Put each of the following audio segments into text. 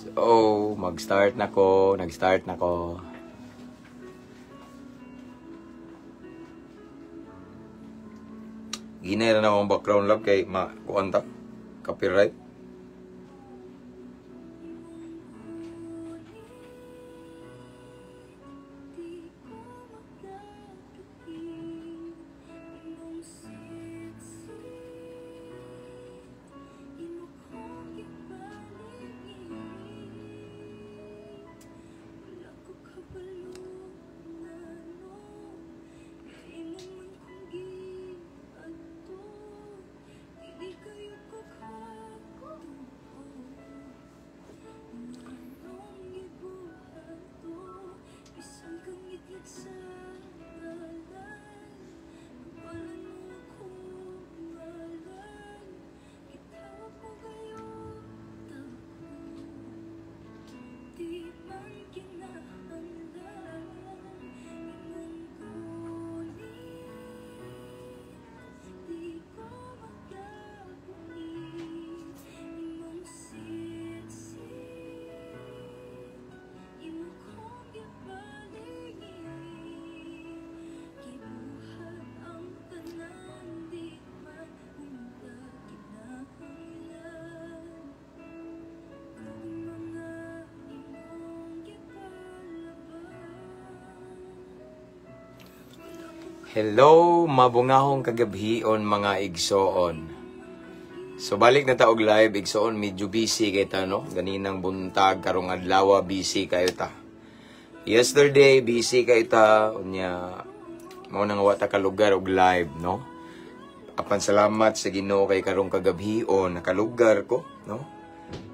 So, mag-start na ko. Nag-start na ko. Ginay na akong background lab kay kuanta. Copyright. Hello, mabungahong kagabhion mga igsoon. So balik na ta og live igsoon, medyo busy kay ta no. Ganinang buntag karong adlaw busy kayo ta. Yesterday busy kay ta unya mao nang wa ta ka lugar og live no. Apan salamat sa Ginoo kay karong kagabhion nakalugar ko no.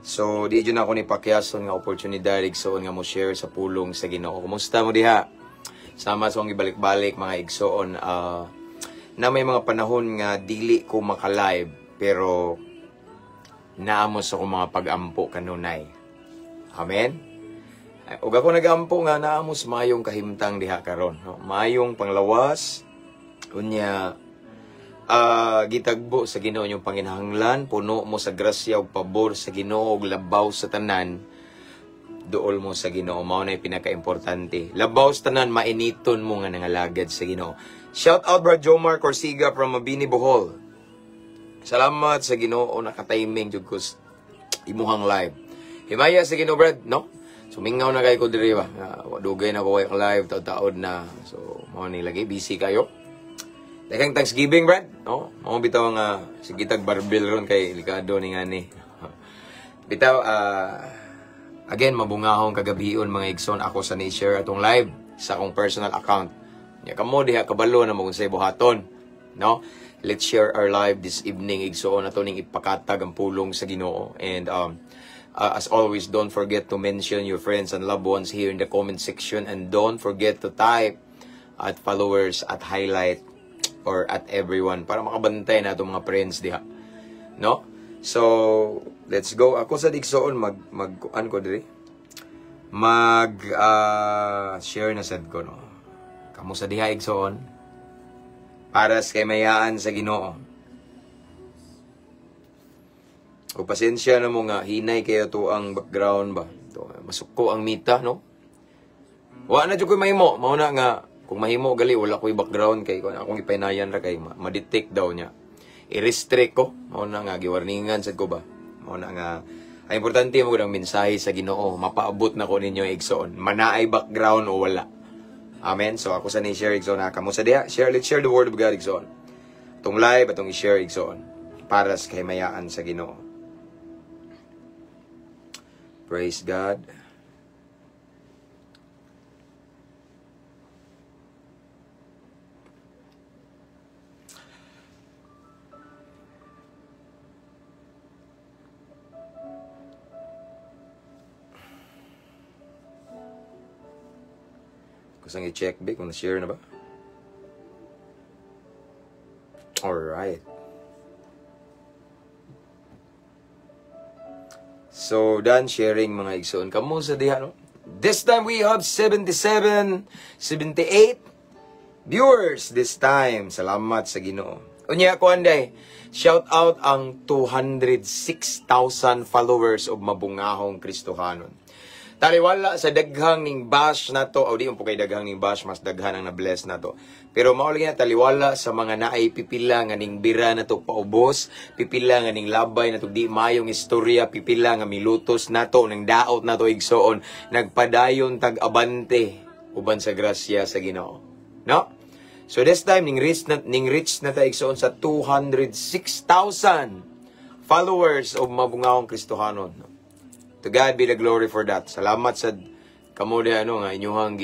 So di jud na ako ni pakyason nga oportunidad igsoon nga mo share sa pulong sa Ginoo. Kumusta mo diha? Sama sa akong ibalik-balik mga igsoon na may mga panahon nga dili ko maka-live pero naamos ako mga pag-ampo kanunay. Amen. Ug ako nag-ampo nga naamos mayong kahimtang diha karon, no? Mayong panglawas unya gitagbo sa Ginoo yung panginahanglan, puno mo sa grasya ug pabor sa Ginoo ug labaw sa tanan. Duol mo sa Ginoo, mao na pinaka-importante. Labaw sa tanan, mainiton mo nga nangalagad sa Ginoo. Shout out Brad Jomar Corsiga from Mabini, Bohol. Salamat sa Ginoo naka-timing jud ko imuhang live. Himaya sa Ginoo Brad, no? Sumingaw na kay ko diri ba. Dugay na ko live taud-taud na. So mao ni lagi busy kayo. Daghang Thanksgiving Brad, no? Mao bitaw nga sigitag barbell ron kay likado ni ngani. Bitaw again, mabungahong kagabion mga igsoon ako sa ni-share atong live sa akong personal account. Ya kamo diha kabalo na mo kung sa buhaton, no? Let's share our live this evening igsoon ato ning ipakatag ang pulong sa Ginoo. And as always, don't forget to mention your friends and loved ones here in the comment section, and don't forget to type at followers at highlight or at everyone para makabantay na itong mga friends diha, no? So, let's go. Ako sa digsoon mag-an ko diri. Share na sad ko no. Kamo sa diha igsoon para sa kamayaan sa Ginoo. O pasensya na mo nga hinay kayo to ang background ba. To masuko ang mita no. Wa na jud ko mahimo. Mao na nga kung mahimo gali wala ko'y background kay akong ipaynayan ra kay ma-detect daw niya. I-restrict ko. Mao na nga, giwarningan sad ko ba. Mao na nga, ay importante mo ng mensahe sa Ginoo. Mapaabot na ko ninyo igsoon. Manaay background o wala. Amen. So ako sa ni-share igsoon na kamo sa diha. Let's share the word of God igsoon. Itong live, itong i-share igsoon. Para sa kahimayaan sa Ginoo. Praise God. Kusang i-check ba kung na-share na ba? Alright. So, done sharing mga igsoon. Kamu sa diha, no? This time we have 77, 78, viewers this time. Salamat sa Ginoo. Unya ko anday, shout out ang 206,000 followers of Mabungahong Kristohanon. Taliwala sa daghang ning bash na to, o di po kay daghang ning bash, mas daghan ang na-bless na to. Pero mauli na taliwala sa mga naay pipila nga ning bira na to paubos, pipila nga ning labay na to di mayong istorya, pipila nga milutos na to, nang daot na to igsoon, nagpadayon tag-abante, uban sa grasya sa Ginoo. No? So this time, ning reach na ta igsoon sa 206,000 followers of Mabungahong Kristohanon. No? To God be the glory for that. Salamat sa kamo nga inyong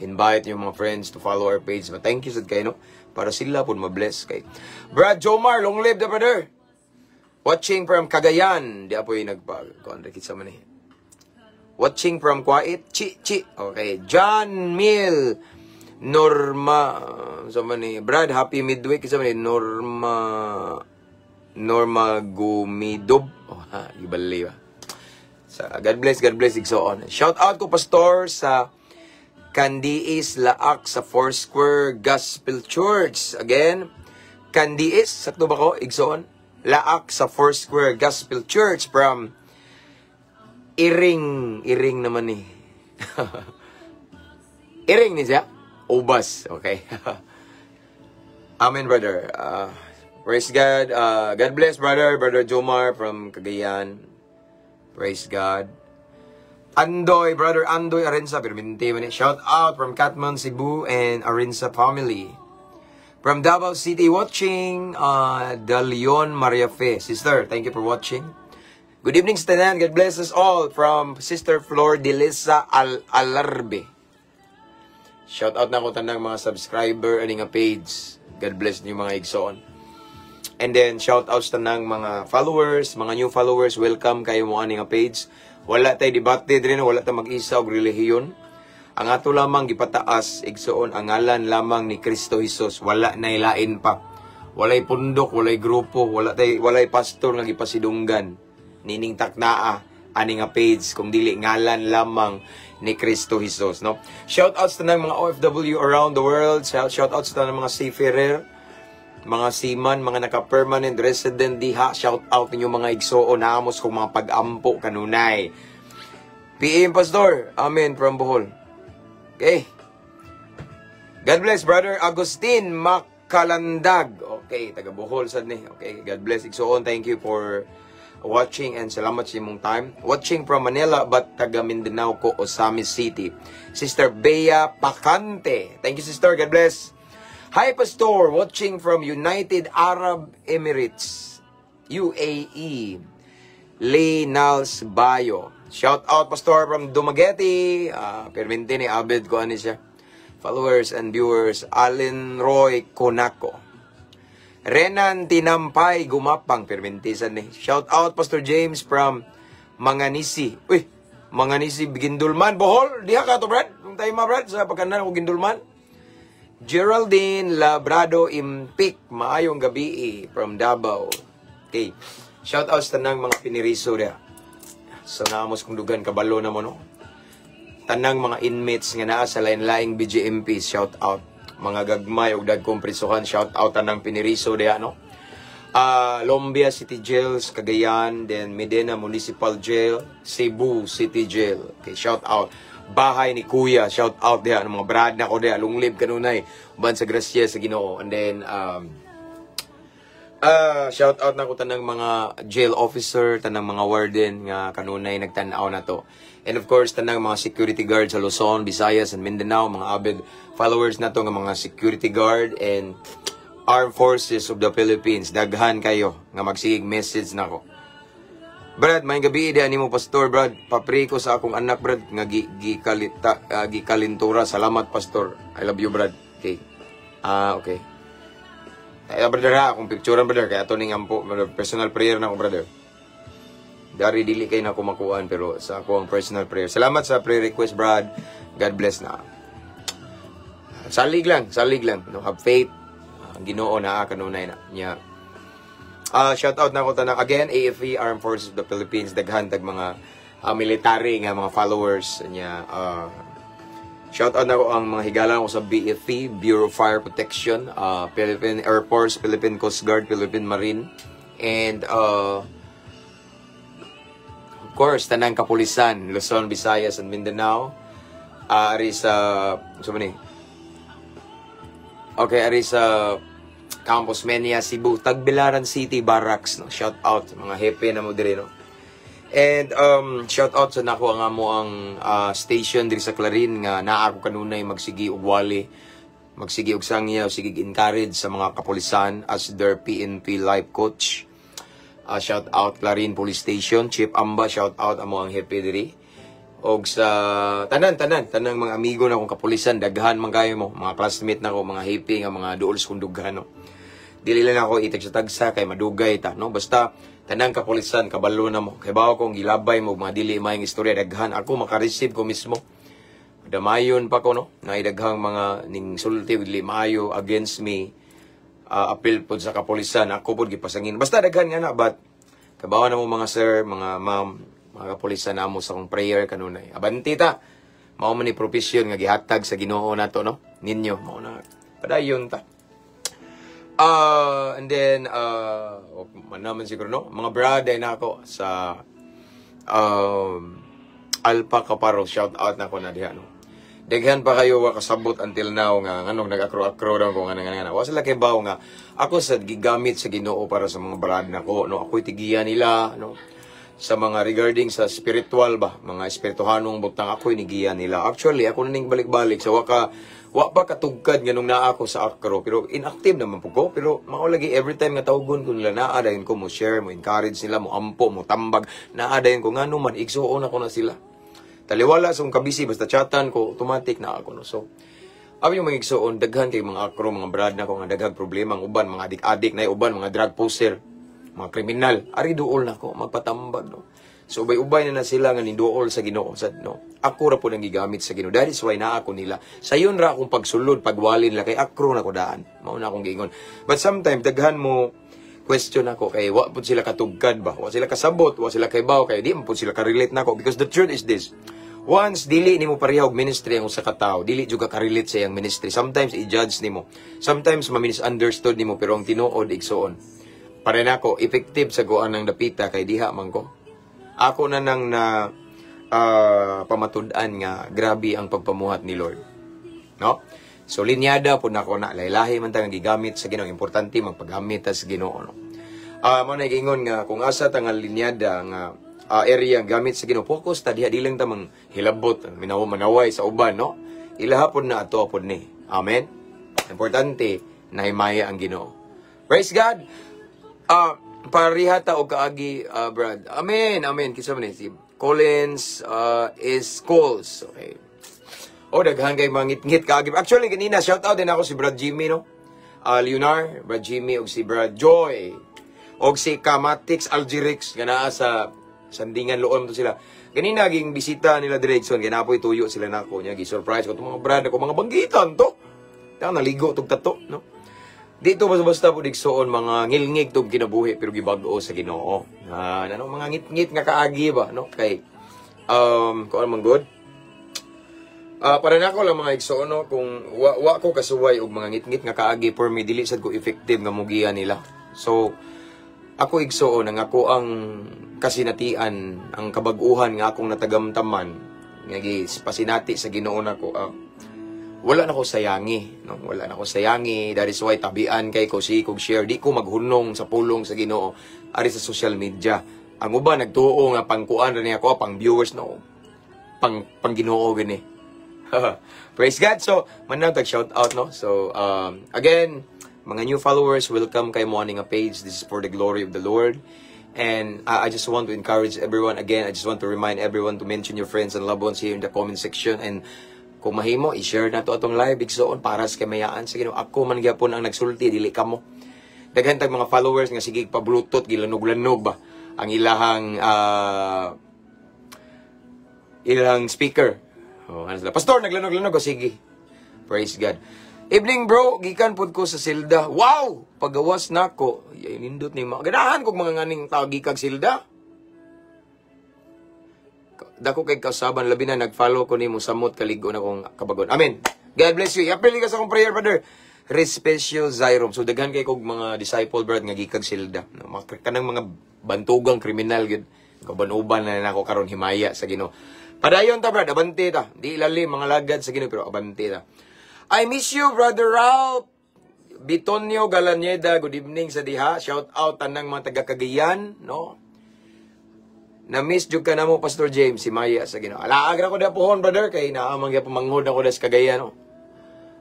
invite yung mga friends to follow our page. But thank you sad kayo, no? Para sila po ma-bless kay Brad Jomar, long live the brother. Watching from Cagayan. Di apoy nagpa-contact sa man eh. Watching from Kuwait. Chi. Okay. John Mill. Norma. Sa man eh. Brad, happy midweek. Sa man eh. Norma Gumidob. Oh, ha. Ibali ba? God bless, igsoon. Shout out ko, Pastor, sa Candies Laak sa Foursquare Gospel Church. Again, Candies, sakto ba ko, igsoon? Laak sa Foursquare Gospel Church from Iring naman eh. Iring ni siya? Ubas, okay. Amen, brother. Praise God. God bless, brother Jomar from Cagayan. Praise God. Brother Andoy Arinsa, shout out from Catman, Cebu, and Arinsa family. From Davao City, watching, De Leon Maria Fe. Sister, thank you for watching. Good evening, Stanan. God bless us all. From Sister Flor de Lisa Alarbe. Shout out na ko tanang mga subscriber, aning nga page. God bless niyo mga igsoon. And then, shoutouts tanang mga followers, mga new followers, welcome kayo mo ani nga page. Wala tay debate din, wala tay mag-isa og relihiyon. Ang ato lamang gipataas, igsoon, ang ngalan lamang ni Kristo Jesus. Wala nay lain pa. Walay pundok, walay grupo, walay pastor nga gipasidunggan. Nining taknaa, ani nga page, kung dili ngalan lamang ni Kristo Jesus. No? Shoutouts tanang mga OFW around the world. Shoutouts tanang mga seafarer, mga seaman, mga naka-permanent resident diha, shout out ninyo mga igsoo, naamos kung mga pag-ampo kanunay. PM Pastor, amen from Bohol. Okay. God bless, Brother Agustin Makalandag. Okay, taga Bohol sad ni. Okay, God bless igsoon. Thank you for watching and salamat sa imong time. Watching from Manila but taga Mindanao ko, Osamis City. Sister Bea Pacante. Thank you, sister. God bless. Hi, Pastor, watching from United Arab Emirates, UAE, Nals Bayo. Shout out, Pastor, from Dumaguete. Perminti ni Abed ko ani siya. Followers and viewers, Allen Roy Konako. Renan Tinampay Gumapang, permintisan ni. Shout out, Pastor James, from Manganisi. Uy, Manganisi, Gindulman, Bohol. Diha ka to, Brad? Kung tayo Brad, sa pagkanan ko Gindulman. Geraldine Labrado Impik, maayong gabi from Davao. Okay. Shout out sa tanang mga piniriso dia. So naamos kung dugan kabalo na mo no. Tanang mga inmates nga naa sa lain-laing BGMP, shout out. Mga gagmay og dagkong prisuhan, shout out tanang piniriso dia no. Lombia City Jail, Cagayan, then Medina Municipal Jail, Cebu City Jail. Okay, shout out. Bahay ni Kuya, shout out diha ng mga brad na ko diha, lunglib kanunay ban sa grasya sa Ginoo. And then shout out na ko tanang mga jail officer, tanang mga warden nga kanunay nagtan-aw na to. And of course tanang mga security guard sa Luzon, Visayas and Mindanao, mga avid followers na to nga mga security guard and Armed Forces of the Philippines. Daghan kayo nga magsigig message na ko. Brad, may gabi di mo Pastor, Brad. Papri ko sa akong anak, Brad, nga gikalintura. Salamat, Pastor. I love you, Brad. Okay. Okay. Brother ha, akong picturean, brother. Kaya ito ning ampo, personal prayer na ako, brother. Dari dili kay na kumakuan, pero sa ako ang personal prayer. Salamat sa prayer request, Brad. God bless na. Salig lang. No, have faith. Ang Ginoo na kanunay na niya. Shout out na ko tanang again, AFP, Armed Forces of the Philippines, daghan tag mga military nga mga followers niya. Shout out na ko ang mga higala ko sa BFP, Bureau of Fire Protection, Philippine Air Force, Philippine Coast Guard, Philippine Marine, and of course, tanang kapulisan, Luzon, Visayas, and Mindanao. Ari sa, ari sa Campus Menia, Cebu, Tagbilaran City, Barracks, no? Shout out sa mga hepe na mo dire, no? And shout out sa nako nga mo ang station diri sa Clarin nga naa ako kanunay magsigi og wali, magsigi og sangya, sige encourage sa mga kapulisan as their PNP life coach. Shout out Clarin Police Station, Chief Amba, shout out amo ang hepe diri. Og sa tanan mga amigo na kong kapulisan, daghan man kayo mo, mga classmate na ko, mga hepe nga mga duol sa kundughan, no. Dili lang ako itig sa tagsa kay madugay ta, no. Basta tanang kapulisan, kabalo na mo. Kay bawa kong gilabay mo, mga dili mayang istorya, daghan. Ako, makareceive ko mismo. Damayon pa ko, no? Naidaghang mga ning sulti, dili mayo against me. Appeal po sa kapulisan. Ako po, gipasangin. Basta daghan nga na, but kabawa na mo mga sir, mga ma'am, mga kapulisan na mo sa kong prayer kanunay. Abanti ta. Mao man ni profesyon nga gihatag sa Ginoo na to, no? Ninyo, mao na. Padayon ta. And then, naman siguro, no? Mga brother na ako sa Alpha Kaparo, shout out na ako na diha, no? Daghan pa kayo kasabot until now nga anong nag-akro-akro daw ko nga nga. Wa sila kay bawo nga ako sa gigamit sa Ginoo para sa mga brad nako, no? Ako'y tigiya nila, no? Sa mga regarding sa spiritual ba, mga espirituhanong butang ako'y nigiya nila. Actually, ako na ning balik-balik sa wa pa katugkad nganong naa ako sa akro, pero inactive naman po ko, pero maulagi every time nga tawgon ko nila, naadayon ko mo share, mo encourage sila, mo ampo, mo tambag, naadayon ko nga man igsuon ako na sila. Taliwala sa kong kabisi, basta chatan ko, automatic na ako, no. So abi yung mga igsuon, daghan kay mga akro, mga brad na ko nga daghang problema, ang uban mga adik-adik na uban, mga drug poser, mga kriminal, ari duol na ko magpatambag, no. So ubay-ubay na sila nga ninduol sa Ginoo sad, no. Ako ra po nang gigamit sa Ginoo. That is why naa ako nila. Sayon ra akong pagsulod, pagwalin la kay akro na ko daan. Mao na akong giingon. But sometimes daghan mo question ako kay wa pud sila katugkad ba? Wa sila kasabot, wa sila kaybaw kay di man pud sila ka-relate nako, because the truth is this. Once dili nimo pareha og ministry ang usa ka tawo, dili jud ka ka-relate sa iyang ministry. Sometimes i-judge nimo. Sometimes ma-misunderstood nimo, pero ang tinuod igsuon. Para nako effective sa goan ng dapita kay diha man ko. Ako na nang na pamatud-an nga grabe ang pagpamuhat ni Lord, no? So linyada po nako na lahi man tang gigamit sa Ginoo, importante magpagamit sa Ginoo, no. Mo na giingon nga kung asa tang linyada nga area gamit sa Ginoo, focus ta diha, di lang ta mang hilabot manaway sa uban, no. Ilahapon na ato pod ni. Amen. Importante na himaya ang Ginoo. Praise God. Parihata o kaagi, Brad. Amen, amen. Kisa man si Collins is calls. Okay. O, daghan kay mga ngit-ngit kaagi. Actually, kanina, shout out din ako si Brad Jimmy, no? Leonar, Brad Jimmy, o si Brad Joy, o si Kamatix Algerix, ganaa sa Sandingan Loon to sila. Kanina, naging bisita nila Direction, kaya napoy tuyo sila na ako niya. Gi-surprise ko itong mga brad ako, mga banggitan to. Kaya naligo itong tato, no? Dito basta po digsoon mga ngilngig tong kinabuhi pero gibag-o sa Ginoo. Ano mga ngit-ngit nga kaagi ba, no? Kay kung ano man good. Para nako lang mga igsoon, no, kung wa ko kasuway og mga ngit-ngit nga kaagi, for me dili sad ko effective nga mugiya nila. So ako igsoon ang ako ang kasinatian, ang kabag-uhan nga akong natagamtaman nga pasinati sa Ginoo nako. Wala na ko sayangi, no? Wala na ko sayangi. That is why tabian kay ko si kog share, di ko maghunong sa pulong sa Ginoo ari sa social media. Ang uban nagtuo nga pangkuan ra niya ako, pang viewers, no. Pang Ginoo gani. Praise God. So, manang tag shout out, no. So, again, mga new followers, welcome kay mo aning nga page. This is for the glory of the Lord. And I just want to encourage everyone again. I just want to remind everyone to mention your friends and loved ones here in the comment section, and kung mahimo, i-share na to atong live igsoon para sa kamayaan sa Ginoo. Ako man gyapon ang nagsulti, dili kamo. Daghan tag mga followers nga sige pa bluetooth gilanog-lanog ba ang ilang speaker. Oh, ano sila? Pastor, naglanog-lanog ko, sige. Praise God. Evening bro, gikan pud ko sa Silda. Wow! Pagawas nako. Nindot ni mga ganahan kog mga nganing tao gikag Silda. dako kay kausaban labi na nag-follow ko nimo samot kaligo na kong kabagon. Amen. God bless you. Apil ka sa akong prayer, brother. Respesio Zyrom. So daghan kay kog mga disciple brad nga gikag silda. No, kanang mga bantugang kriminal gyud. Kaban-uban na nako karon himaya sa Ginoo. Padayon ta brad, abante ta. Di ilalim mga lagad sa Ginoo pero abante ta. I miss you, brother Ralph. Bitonio Galanyeda, good evening sa diha. Shout out tanang mga taga Cagayan, no? Na-miss jud ka na mo, Pastor James, si Maya sa Ginoo. Alaag na ko da pohon, brother, kay naamang gyud pamanghod ako das Cagayan, no?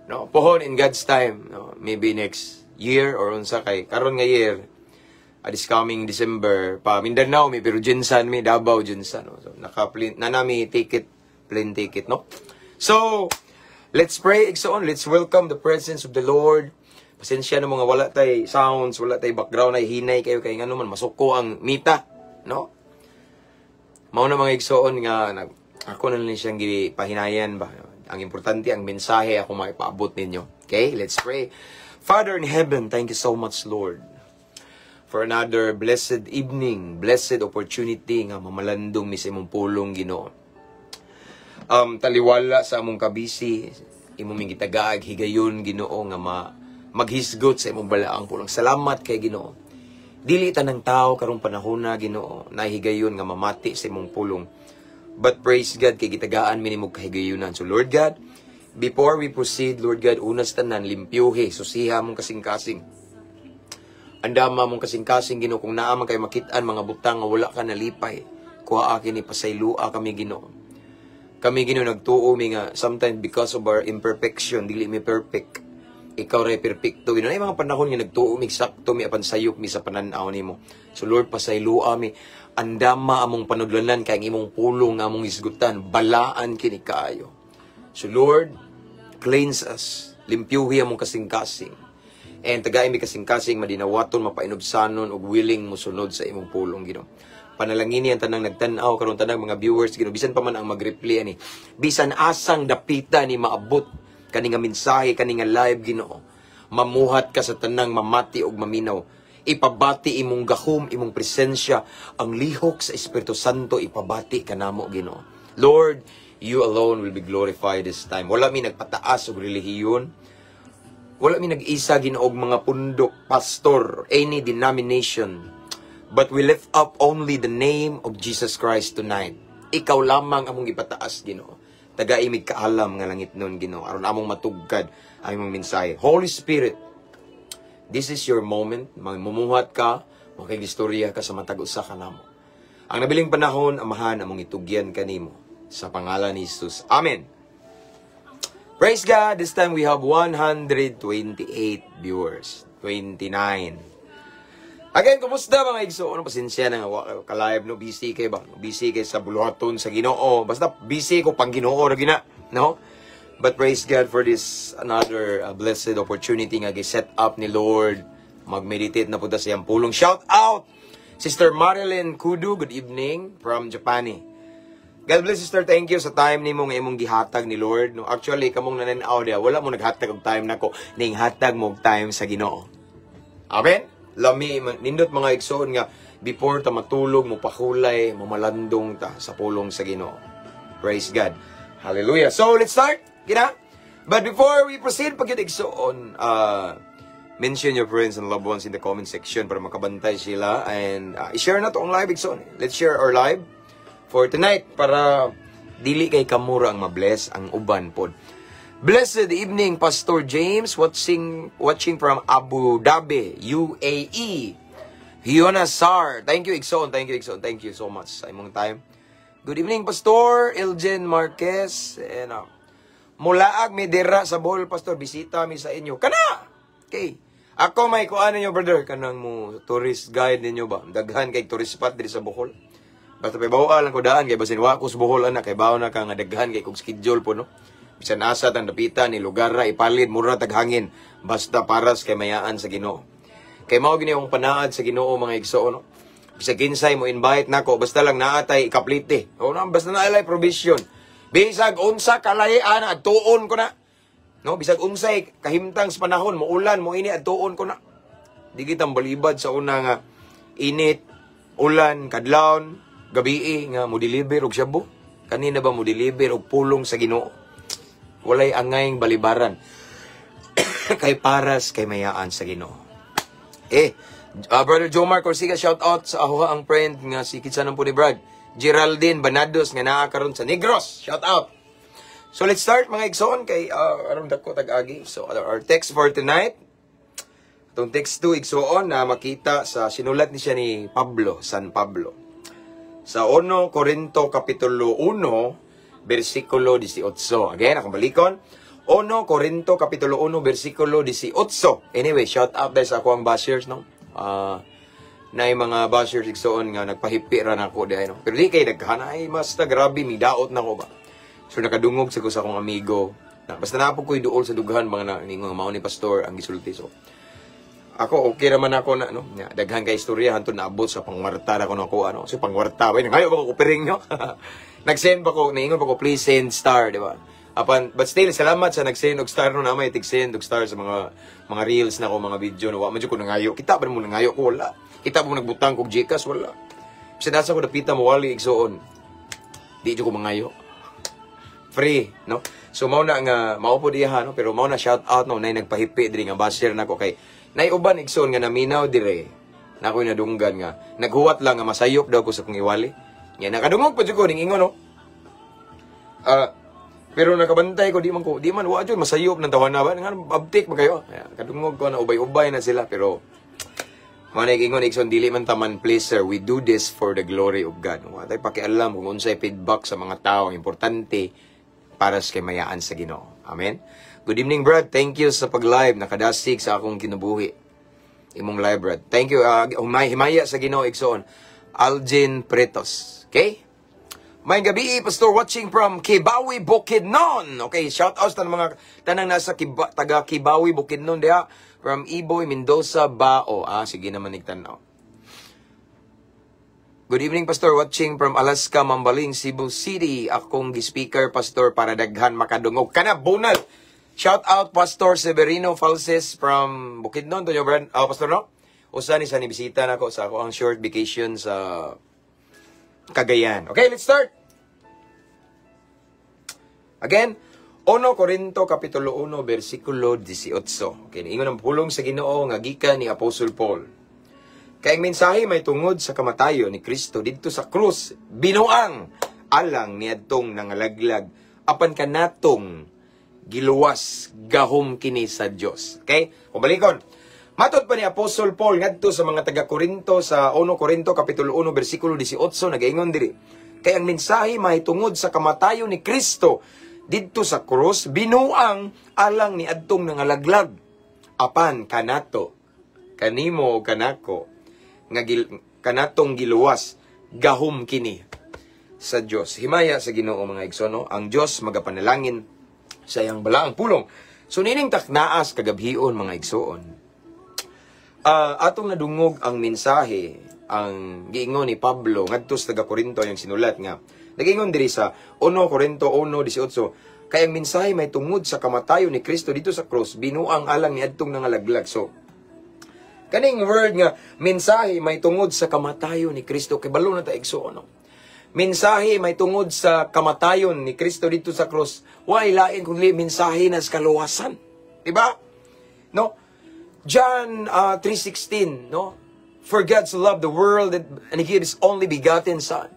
No, pohon in God's time, no? Maybe next year or unsa kay karon nga year. This coming December, pa Mindanao mi pero Jinsan mi Davao Jinsan, no? So naka-plane na nami ticket, plane ticket, no? So, let's pray, igsoon. Let's welcome the presence of the Lord. Pasensya na mga wala tay sounds, wala tay background ay hinay kayo kay ngano man masuko ang mita, no? Mao na mga igsoon nga ako na lang siyang gipahinayan ba. Ang importante ang mensahe ako maipaabot ninyo. Okay? Let's pray. Father in heaven, thank you so much, Lord, for another blessed evening, blessed opportunity nga mamalandong mi sa imong pulong, Ginoo. Taliwala sa among kabisi, imong gitagaag higayon, Ginoo, nga maghisgot sa imong balaang pulang. Salamat kay Ginoo. Dili tanang tao karong panahon na, Ginoo, nahigayon nga mamati sa imong pulong. But praise God kay gitagaan mi nimo kahigayunan. So Lord God, before we proceed, Lord God, unas tanan limpyuhi, susiha mong kasing-kasing. Andama mong kasing-kasing, Ginoo, kung naa man kay makitaan mga butang nga wala ka nalipay. Kuha akin ni pasaylua kami, Ginoo. Kami, Ginoo, nagtuo mi nga sometimes because of our imperfection, dili mi perfect. Ikaw ray perfecto. Ginoo, ay mga panahon nga nagtuo mi sakto mi apan sayop mi sa pananaw nimo. So Lord, pasaylua mi. Andama among panudlanan kay imong pulong nga among isgutan, balaan kini kaayo. So Lord, cleanse us, limpyuhi among kasing-kasing. And tagay mi kasing-kasing madinawaton, mapainubsanon ug willing mosunod sa imong pulong, Ginoo. Panalangini ang tanang nagtan-aw karon tanang mga viewers, Ginoo, bisan pa man ang mag-reply ani. Bisan asang dapita ni maabot kani nga mensahe, kani nga live, Ginoo. Mamuhat ka sa tanang mamati ug maminaw. Ipabati imong gahom, imong presensya, ang lihok sa Espiritu Santo, ipabati kanamo, Ginoo. Lord, you alone will be glorified this time. Wala mi nagpataas og relihiyon. Wala mi nag-isa, Ginoo, og mga pundok, pastor, any denomination. But we lift up only the name of Jesus Christ tonight. Ikaw lamang among ipataas, Ginoo. Taga-imig kaalam nga langit nun, Ginoo. Aron among matugkad ang imong mensahe. Holy Spirit, this is your moment. Mamumuhat ka, makigistorya ka sa matag usa ka namo. Ang nabiling panahon, Amahan, among itugyan kanimo sa pangalan ni Jesus. Amen. Praise God. This time we have 128 viewers. 29. Again, kumusta mga igso? Ano, pasensya na nga ka-live, no? Busy kayo ba? Busy kayo sa buluhaton, sa Ginoo. Basta busy ko pang Ginoo ra gina, no? But praise God for this another blessed opportunity nga gi-set up ni Lord. Mag-meditate na po ta sa iyang pulong. Shout out! Sister Marilyn Kudu, good evening from Japan. God bless, Sister. Thank you sa time ni mo nga imong gihatag ni Lord. No, actually, kamong nananaw dia, wala mo naghatag og time nako, ning hatag mo og time sa Ginoo. Amen? Lami, nindot mga igsoon nga, before ta matulog, mo pakulay, mamalandong ta sa pulong sa Ginoo. Praise God. Hallelujah. So, let's start. Kina? But before we proceed, pag-igsoon, mention your friends and loved ones in the comment section para makabantay sila. And i-share na to ang live, igsoon. Let's share our live for tonight para dili kay kamura ang mabless ang uban pod. Blessed evening, Pastor James, watching from Abu Dhabi, UAE. Hiona Sar. Thank you, Igsoon. Thank you, Igsoon. Thank you so much sa imong time. Good evening, Pastor Eljen Marquez. And mulaag mi dira sa Bohol, Pastor. Bisita mi sa inyo. Kana! Okay. Ako may kuan ninyo, brother. Kanang mo tourist guide ninyo ba? Daghan kay tourist spot diri sa Bohol. Basta pa bawa lang ko daan kay basin wa ko sa Bohol ana kay bawo na ka nga daghan kay kog schedule po, no. Bisan asa tang dapitan ni lugar ra ipalid mura taghangin basta paras kay mayaan sa Ginoo. Kay mao gini ang panaad sa Ginoo mga igsoon, no. Bisag kinsay mo invite nako basta lang naatay ikaplite. O na basta na alay provision. Bisag unsa kalayan adtuon ko na. No, bisag unsay kahimtang sa panahon mo ulan mo ini adtuon ko na. Di kitang balibad sa una nga init, ulan, kadlawon, gabi nga mo deliver og shabu? Kanina ba mo deliver og pulong sa Ginoo? Walay angayng balibaran. Kay paras kay mayaan sa Ginoo. Brother Jomar Corsica, shout out sa ako ang friend nga si kitsanan po ni Brad. Geraldine Banados nga naa karon sa Negros. Shout out. So let's start mga igsoon kay aron dako tag-agi. So our text for tonight. Itong text 2 igsoon na makita sa sinulat ni siya ni Pablo, San Pablo. Sa 1 Corinto kapitulo 1 bersikulo 18. Again, akong balikon. 1 Corinto kapitulo 1 bersikulo 18. Anyway, shout out dahil sa ako ang bashers, no? Na yung mga bashers igsoon nga nagpahipiran ako dahil, no? Pero di kayo nagkahanay, mas na grabe, may daot na ko ba? So nakadungog sa ko sa akong amigo. Basta napog ko'y duol sa dughan, mga mauni pastor ang gisulti. So, ako, okay naman ako na, no? Daghan kay istorya, hanto naabot sa pangwarta na ko na ko, ano? So, pangwarta ba? Ngayon ba ko kupiring, no? Nag-send pa ko, naingon pa ko, please send star, di ba? But still, salamat sa nag-send og star no na may tig-send og star sa mga reels na ko, mga video no. Wa man jud ko nangayo. Kita ba mo nangayo ko wala. Kita ba mo nagbutang kog Gcash wala. Sinasa ko napita mo wali igsoon. Di jud ko mangayo. Free, no? So mao na nga maupo diha no, pero mao na shout out no nay nagpahipi diri nga basher nako kay nay uban igsoon nga naminaw dire. Na ako'y nadunggan nga naghuwat lang nga masayop daw ko sa kong iwali. Nga nakadungog pa jud ko ning ingon no. Pero nakabantay ko, di man wajud masayop ng tawanaban. Nga, abtik man kayo. Kadungog ko na ubay-ubay na sila. Pero, manay ingon, Ikson, dili man taman pleaser. We do this for the glory of God. Watay pakialam kung unsay feedback sa mga tao. Importante para sa kamayaan sa Ginoo. Amen? Good evening, Brad. Thank you sa pag-live. Nakadasig sa akong kinabuhi. Imong live, Brad. Thank you. Himaya sa Ginoo, Ikson. Algin Pretos. Okay? May gabi, Pastor, watching from Kibawi, Bukidnon. Okay, shout out sa mga tanang nasa taga Kibawi, Bukidnon diha. From Iboy, Mendoza, Bao. Sige naman nagtanaw. Good evening, Pastor, watching from Alaska, Mambaling, Cebu City. Akong gi-speaker, Pastor, para daghan makadungog. Kana, bunal. Shout out, Pastor Severino Falses from Bukidnon. Ito yung Pastor, no? Usa ni sa nibisita na ko sa ako ang short vacation sa Cagayan. Okay, let's start. Again, 1 Corinto kapitulo 1 bersikulo 18. Okay, ingon ang pulong sa Ginoo nga gikan ni Apostle Paul. Kay ang mensahe may tungod sa kamatayon ni Kristo didto sa krus, binuang alang niadtong nangalaglag apan kanatong giluwas gahom kini sa Dios. Okay? Kubalikon. Matod pa ni Apostle Paul ngadto sa mga taga Corinto sa 1 Corinto kapitulo 1 bersikulo 18 nagaingon diri. Kay ang mensahe mahitungod sa kamatayon ni Kristo didto sa krus binuang alang ni adtong nangalaglag apan kanato kanimo o kanako nga kanatong giluwas gahom kini sa Dios. Himaya sa Ginoo mga igsoon, ang Dios magapanalangin sa iyang balaang pulong. So nining taknaas kagabhion mga igsoon. Atong nadungog ang mensahe, ang giingon ni Pablo ngadto sa taga Corinto yung sinulat nga. Nagingon diri sa 1 Corinto 1:18, kay ang mensahe may tungod sa kamatayon ni Kristo dito sa krus, binuang alang ni adtong nangalaglag. So, kaning word nga mensahe may tungod sa kamatayon ni Kristo, kay balo na ta igsoon. No? Mensahe may tungod sa kamatayon ni Kristo dito sa krus, why lain kundi mensahe na sa kaluwasan. Diba? No? John 3:16, no? For God so loved the world and He gave His only begotten Son.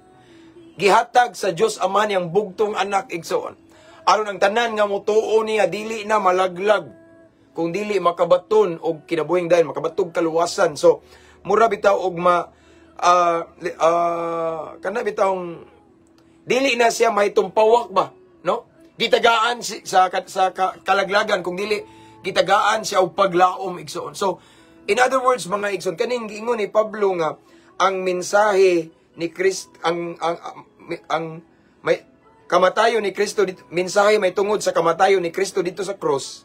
Gihatag sa Dios Ama niyang bugtong anak igsoon. Aron ang tanan nga motuo niya dili na malaglag, kung dili makabaton og kinabuhing dahil makabatog kaluwasan. So mura bitaw og kana bitawng dili na siya mahitumpawak ba, no? Gitagaan sa kalaglagan kung dili gitagaan siya og paglaom igsoon. So, in other words, mga igsoon, kaning giingon ni Pablo nga ang mensahe ni Kristo, ang may kamatayon ni Kristo, mensahe may tungod sa kamatayon ni Kristo dito sa cross.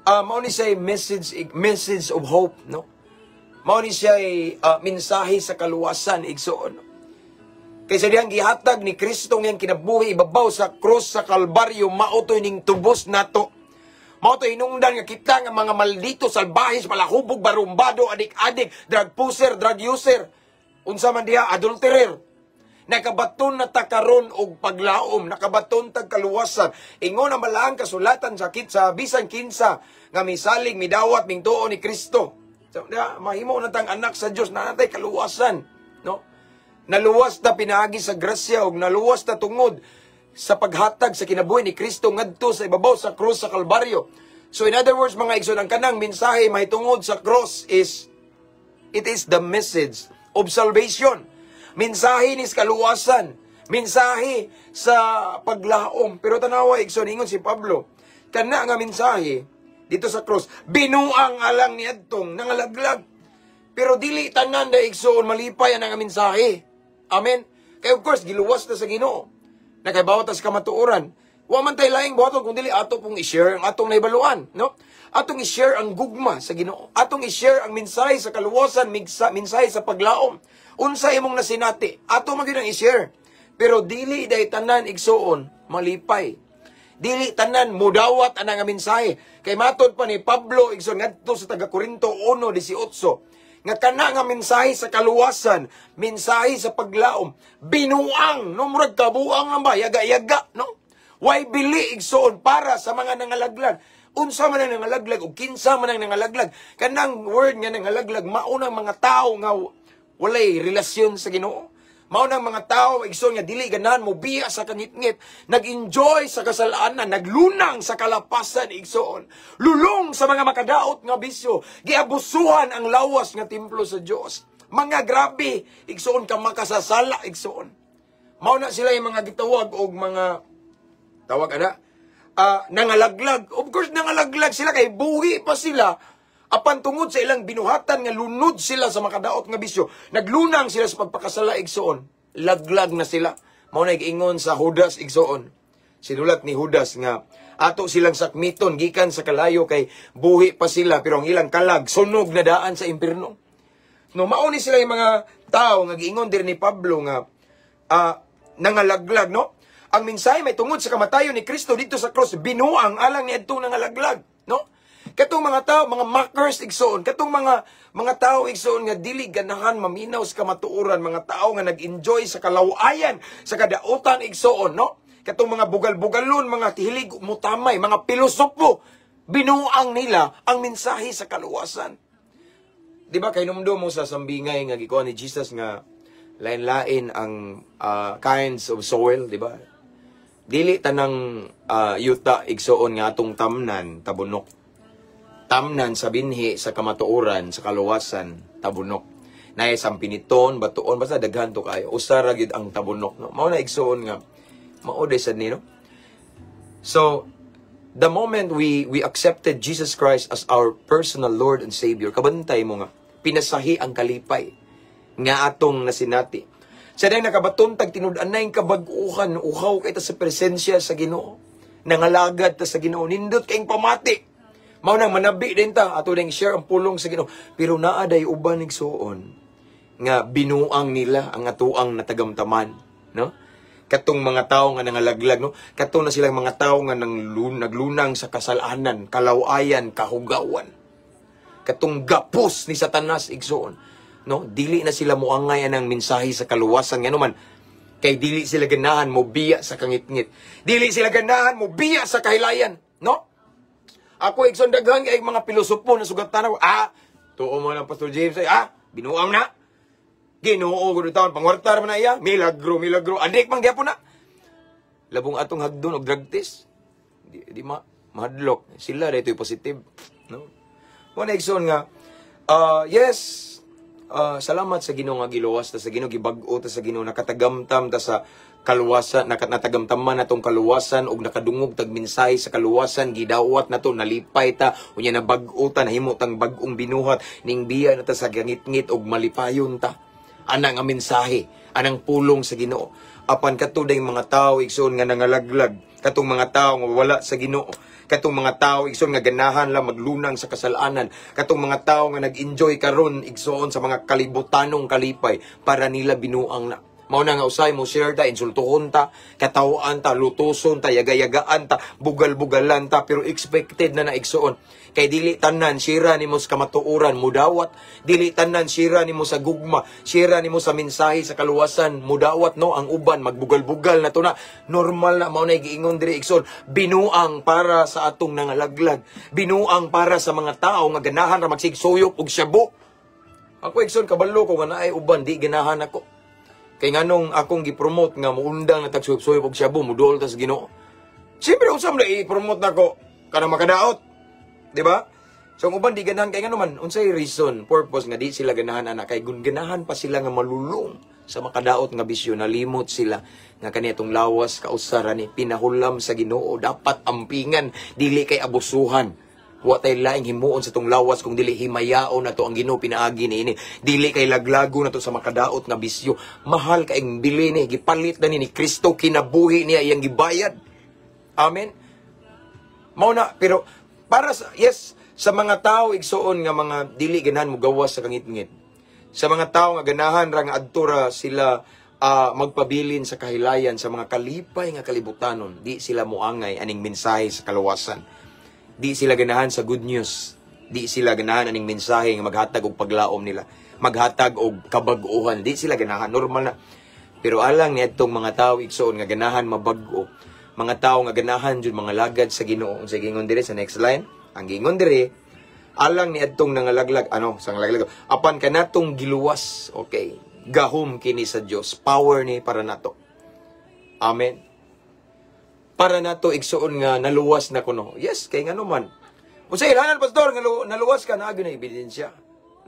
Mao ni siya message of hope, no? Mao ni siya mensahe sa kaluwasan igsoon. Kaysa diyang gihatag ni Kristo ngayong kinabuhi ibabaw sa cross sa Kalbaryo, mao to ning tubos nato. Mao to hinungdan nga kita nga mga maldito, salbahis, malahubog, barumbado, adik-adik, drug pusher, drug user, unsa man diha, adulterer. Nakabaton na ta karon og paglaom, nakabaton tag kaluwasan. Ingon na malaang kasulatan sa bisan kinsa nga misalig midawat ming tuo ni Kristo. So, mahimo na tang anak sa Dios na natay kaluwasan, no? Naluwas ta pinaagi sa grasya og naluwas ta tungod sa paghatag sa kinabuhi ni Kristo ngadto sa ibabaw sa krus sa Kalbaryo. So in other words, mga igsoon, ang kanang mensahe mahitungod sa cross is it is the message of salvation. Mensahe ni kaluwasan, mensahe sa paglaom. Pero tanawa igsoon, ingon si Pablo, kana nga mensahe dito sa cross, binuang alang ni adtong nangalaglag. Pero dili tanan da igsoon malipay ang mensahe. Amen. Kaya of course giluwas ta sa Ginoo. Nakaibawa ta sa kamatuoran. Wa man tay laing buhaton kung dili ato pong i-share ang atong naibaluan, no? Atong i-share ang gugma sa Ginoo. Atong i-share ang mensahe sa kaluwasan, mensahe sa paglaom. Unsa imong nasinati, ato man gyud ang i-share. Pero dili day tanan igsoon malipay. Dili tanan mudawat anang mensahe. Kay matod pa ni Pablo igsoon ngadto sa taga Korinto 1:18 nga kana nga mensahe sa kaluwasan, mensahe sa paglaom, binuang, no murag kabuang nga ba, yaga-yaga, no? Why bili igsoon para sa mga nangalaglag? Unsa man ang nangalaglag o kinsa man ang nangalaglag? Kanang word nga nangalaglag, maunang mga tao nga walay relasyon sa Ginoo. Maunang mga tao igsoon nga dili ganahan mo biya sa kangitngit, nag-enjoy sa kasalanan, naglunang sa kalapasan igsoon, lulong sa mga makadaot nga bisyo, giabusuhan ang lawas nga templo sa Dios. Mga grabe igsoon ka makasasala igsoon. Mao na sila yung mga gitawag og mga tawag nangalaglag. Of course nangalaglag sila kay buhi pa sila. Apan tungod sa ilang binuhatan nga lunod sila sa makadaot nga bisyo, naglunang sila sa pagpakasala igsoon. Laglag na sila. Mao na giingon sa Judas igsoon. Sinulat ni Judas nga ato silang sakmiton gikan sa kalayo kay buhi pa sila pero ang ilang kalag sunog na daan sa impierno. No mao ni sila yung mga tao nga giingon dir ni Pablo nga nangalaglag, no? Ang mensahe may tungod sa kamatayon ni Kristo dito sa cross, binuang alang ni adtong nangalaglag, no? Katong mga tao, mga mockers igsoon, katong mga tao igsoon nga dili ganahan maminaw sa kamatuoran, mga tao nga nag-enjoy sa kalawayan, sa kadautan igsoon, no? Katong mga bugal-bugalon, mga hilig mutamay, mga pilosopo, binuang nila ang mensahe sa kaluwasan. Di ba kay numdo mo sa sambingay nga gikuha ni Jesus nga lain-lain ang kinds of soil, di ba? Dili tanang yuta igsoon nga atong tamnan tabunok. Tamnan sa binhi, sa kamatuoran, sa kaluwasan, tabunok. Nay sampiniton, batuon, basta daghan to kayo. Usara gyud ang tabunok, no? Mao na igsoon nga mao day sad ni, no? So, the moment we accepted Jesus Christ as our personal Lord and Savior, kabantay mo nga pinasahi ang kalipay nga atong nasinati. Sa day nakabaton tag tinud-an na yung kabag-uhan, uhaw kay ta sa presensya sa Ginoo. Nangalagad ta sa Ginoo, nindot kayong pamati. Mao nang manabi din ta ato ding share ang pulong sa Ginoo. Pero naa day uban igsoon nga binuang nila ang atuang natagamtaman, no? Katong mga tawo nga nangalaglag, no? Katong na silang mga tawo nga naglunang sa kasalanan, kalawayan, kahugawan. Katong gapos ni Satanas igsoon, no? Dili na sila moangay ang mensahe sa kaluwasan ngano man kay dili sila ganahan mo biya sa kangitngit. Dili sila ganahan mo biya sa kahilayan, no? Ako igsoon daghan kay mga pilosopo na sugatan ako. Tuo mo lang Pastor James ay binuang na. Ginoo gud taon pangwartar man na iya, milagro. Adik man gyapon na. Labong atong hagdon og drug test. Di mahadlok. Sila daytoy positive, no? Wala igsoon nga yes, salamat sa Ginoo nga giluwas ta sa Ginoo, gibag-o ta sa Ginoo, nakatagamtam ta sa kaluwasan, natagamtaman natong kaluwasan og nakadungog tag mensahe sa kaluwasan, gidawat nato, nalipay ta unya na bag-o ta, nahimo tang bag-ong binuhat ning biya na ta sa gangit-ngit og malipayon ta anang nga mensahe, anang pulong sa Ginoo. Apan katuday mga tao igsoon nga nangalaglag, katong mga tao nga wala sa Ginoo, katong mga tao igsoon nga ganahan lang maglunang sa kasalanan, katong mga tao nga nag-enjoy karon igsoon sa mga kalibutanong kalipay para nila binuang na. Mao na nga usay mo share ta, insultuhon ta, katawaan ta, lutuson ta, yagayagaan ta, bugal-bugalan ta, pero expected na naigsuon. Kay dili tanan sira nimo sa kamatuoran mudawat, dili tanan sira nimo sa gugma, sira nimo sa mensahe sa kaluwasan mudawat, no? Ang uban magbugal-bugal na to na. Normal na mao na giingon diri igsoon, binuang para sa atong nangalaglag, binuang para sa mga tao nga ganahan ra magsigsuyop og shabu. Ako igsoon kabalo ko nga naay uban di ganahan ako. Kay nganong akong gi-promote nga muundang na tagsuyop-suyop og shabu, muduol ta sa Ginoo. Siyempre usam na i-promote nako kana makadaot. Diba? So, ang uban, di ganahan kay nga naman, unsay reason, purpose nga di sila ganahan anak, kay ganahan pa sila nga malulong sa makadaot nga bisyo, nalimot sila nga kanitong lawas kausara ni pinahulam sa Ginoo, dapat ampingan, dili kay abusuhan. Wa tay laing himuon sa tong lawas kung dili himayaon na to ang Ginoo pinaagi niini, dili kay laglago na to sa makadaot nga bisyo. Mahal kaing bili ni, gipalit na ni Kristo, kinabuhi niya iyang gibayad. Amen. Mao na, pero para sa, yes, sa mga tao igsuon nga mga dili ganahan mo gawas sa kangit-ngit. Sa mga tao nga ganahan ra nga adtura sila magpabilin sa kahilayan sa mga kalipay nga kalibutanon, di sila moangay aning mensahe sa kaluwasan. Di sila ganahan sa good news. Di sila ganahan aning mensahe nga maghatag og paglaom nila, maghatag og kabag-uhan. Di sila ganahan, normal na. Pero alang niadtong mga tao igsuon nga ganahan mabag-o, mga tao nga ganahan jud mga lagad sa Ginoo. Sa gingon dire sa next line, ang gingon dire, alang ni adtong nangalaglag, sa nangalaglag, apan kanatong giluwas, okay, gahom kini sa Dios, power ni para nato. Amen. Para nato igsuon nga naluwas na kuno. Yes, kay ngano man. Unsay ilanan pastor nga naluwas ka na gyud na ebidensya,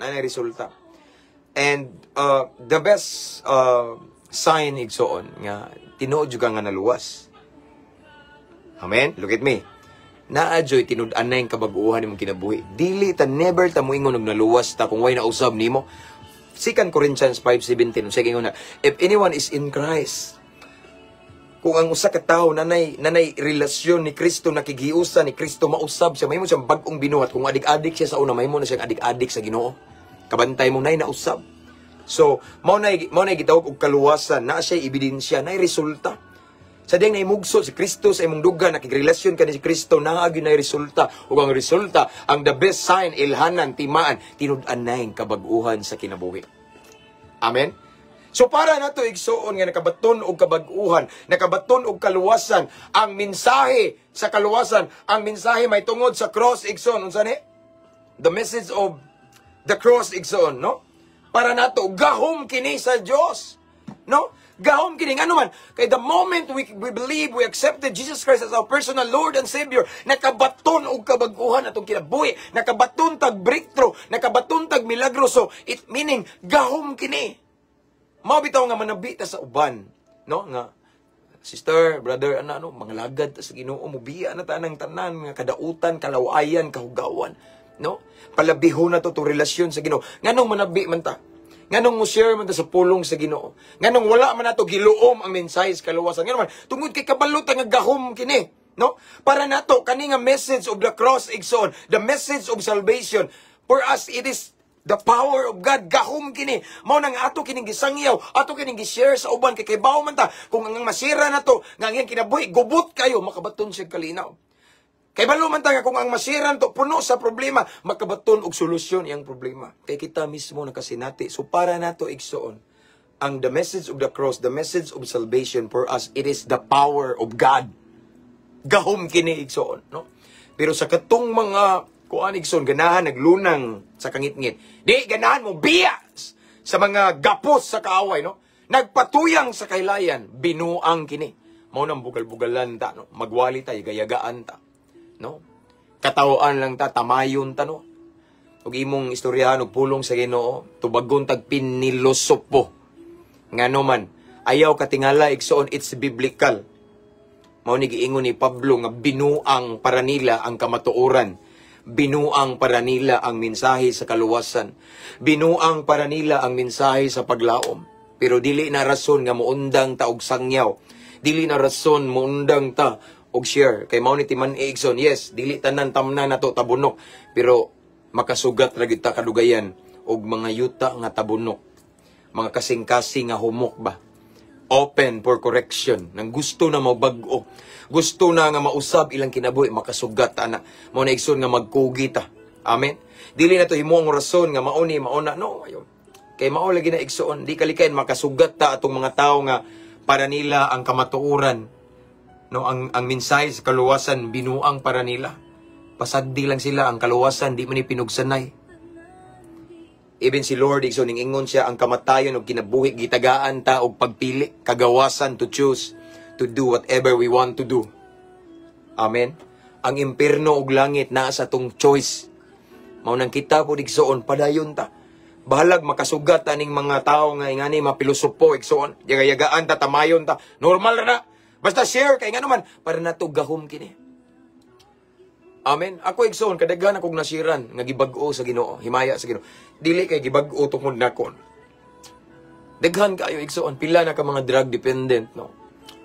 na resulta. And the best sign igsuon nga tinuod jud ka nga naluwas. Amen? Look at me. Naadyo'y tinud-an na yung kabag-uhan nimong kinabuhi. Dili ta never ta mo ingon og naluwas ta kung way nausab nimo. 2 Corinthians 5:17 sige ingon na, if anyone is in Christ, kung ang usa ka tawo nanay relasyon ni Kristo, nakigiusa ni Kristo, mausab siya, mahimo siyang bag-ong binuhat. Kung adik-adik siya sa una, mahimo na siyang adik-adik sa Ginoo. Kabantay mo nay nausab. So, mao na gitawag og kaluwasan, na siya ebidensya, na resulta. Sa diyang naimugso si Kristo sa imong dugan, nakigrelasyon ka ni si Kristo, naagi na resulta. Ug ang resulta, ang the best sign, ilhanan, timaan, tinud-an na yung kabag-uhan sa kinabuhi. Amen? So para nato igsuon nga nakabaton og kabag-uhan, nakabaton og kaluwasan, ang mensahe sa kaluwasan, ang mensahe may tungod sa cross igsoon. Unsa ni? The message of the cross igsoon, no? Para nato gahom kini sa Dios, no? Gahom kini ano man, kay the moment we believe, we accepted Jesus Christ as our personal Lord and Savior, nakabaton og kabag-uhan atong kinabuhi, nakabaton tag breakthrough, nakabaton tag milagro. So it meaning gahom kini. Mao bitaw nga manabi ta sa uban, no? Nga sister, brother, mga lagad ta sa Ginoo, mubiya na ta nang tanan, nga kadautan, kalawayan, kahugawan, no? Palabihon na to relasyon sa Ginoo. Nganong manabi man ta? Nganong mo share man ta sa pulong sa Ginoo? Nganong wala man nato giluom ang mensahe sa kaluwasan? Ngano man tungod kay kabalutan nga gahom kini, no? Para nato kani nga message of the cross igsoon, the message of salvation, for us it is the power of God. Gahom kini. Mao nang ato kining gisangyaw, ato kining gi-share sa uban kay bawo man ta kung ang masira nato nga ang kinabuhi gubot kayo, makabaton siya kalinaw. Kay balo man ta nga kung ang masiran to puno sa problema, makabaton og solusyon iyang problema. Kay kita mismo nakasinati. So para nato igsoon, ang the message of the cross, the message of salvation for us, it is the power of God. Gahom kini igsoon, no? Pero sa katong mga kuan igsoon, ganahan naglunang sa kangit-ngit. Di ganahan mo bias sa mga gapos sa kaaway, no? Nagpatuyang sa kailayan, binuang kini. Mao nang bugal-bugalan ta, no? Magwali ta, gayagaan ta. No? Katawaan lang ta, tamayon ta, no? Ug imong istoryahan og pulong sa Ginoo, tubagon tag pinilosopo. Ngano man, ayaw katingala igsoon, it's biblical. Mao ni giingon ni Pablo nga binuang para nila ang kamatuoran. Binuang para nila ang mensahe sa kaluwasan. Binuang para nila ang mensahe sa paglaom. Pero dili na rason nga muundang ta og sangyaw. Dili na rason muundang ta og share. Kay mao ni timan Igson, yes, dili tanan tamnan nato tabunok, pero makasugat ra gyud ta kadugayan og mga yuta nga tabunok. Mga kasing-kasing nga humok ba. open for correction, nang gusto na magbag-o, gusto na nga mausab ilang kinabuhi, makasugat ana, mao na igsoon nga magkugi ta. Amen. Dili na to himuang rason nga mauni mauna, no, ayo. Kay mao lagi na igsoon, di kalikayan makasugat ta atong mga tawo nga para nila ang kamatuoran, no, ang mensahe sa kaluwasan binuang para nila. Pasagdi lang sila ang kaluwasan, di man ni pinugsanay. Even si Lord, igsoon ning ingon siya, ang kamatayon og kinabuhi gitagaan ta og pagpili, kagawasan to choose to do whatever we want to do. Amen. Ang impierno ug langit naa sa tong choice. Mao nang kita po igsoon padayon ta. Bahalag makasugat aning mga tao nga ingani mapilosopo igsoon, yaga-yagaan ta, tamayon ta. Normal ra. Basta share kay nga naman para nato gahom kini. Amen. Ako igsoon kadaghan akong nasiran nga gibag-o sa Ginoo, himaya sa Ginoo. Dili kay gibag-o tungod nakon. Daghan kayo igsoon, pila na ka mga drug dependent, no.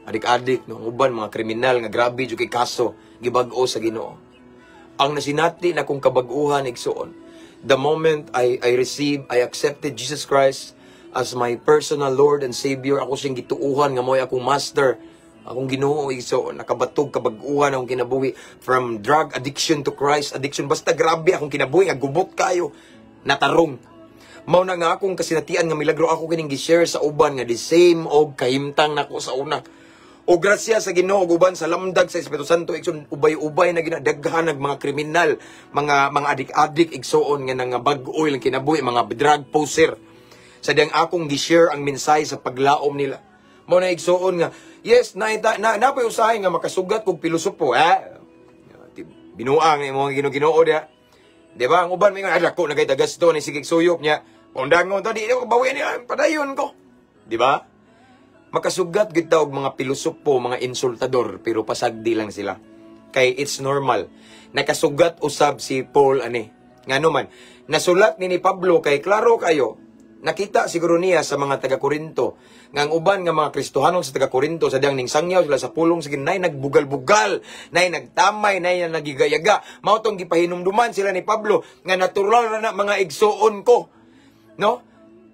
Adik-adik, no, uban mga kriminal nga grabe jud kay kaso gibag-o sa Ginoo. Ang nasinati na kong kabag-uhan igsoon, the moment I accepted Jesus Christ as my personal Lord and Savior, ako siyang gituuhan nga mo'y akong master, akong Ginoo igsoon, nakabatog kabag-uhan akong kinabuhi from drug addiction to Christ addiction. Basta grabe akong kinabuhi nga gubot kayo, natarong. Mao na nga akong kasinatian nga milagro ako kining gi-share sa uban nga the same og kahimtang nako sa una. O grasya sa Ginoo uban sa lamdag sa Espiritu Santo igsoon, ubay-ubay na ginadaghan ng mga kriminal, mga adik-adik igsoon nga nang bag-oy lang kinabuhi, mga drug poser. Sa diyang akong gi-share ang mensahe sa paglaom nila. Mao na igsoon nga, yes, napay usahay nga makasugat kog pilosopo, binuang mo Ginoo dia. Di ba? Ang uban may nga, ko nagay tagasto ni sigig suyop niya. Pondangon to, di ko bawian niya, padayon ko. Di ba? Makasugat gid og mga pilosopo, mga insultador, pero pasagdi lang sila. Kay it's normal. Nakasugat usab si Paul ani. Ngano man, nasulat ni Pablo kay klaro kayo. Nakita siguro niya sa mga taga-Korinto nga ang uban nga mga Kristohanon sa taga-Korinto sa diyang ning sangyaw sila sa pulong sige nay nagbugal-bugal, nay nagtamay, nay nagigayaga. Mao tong gipahinumduman sila ni Pablo nga natural na mga igsoon ko. No?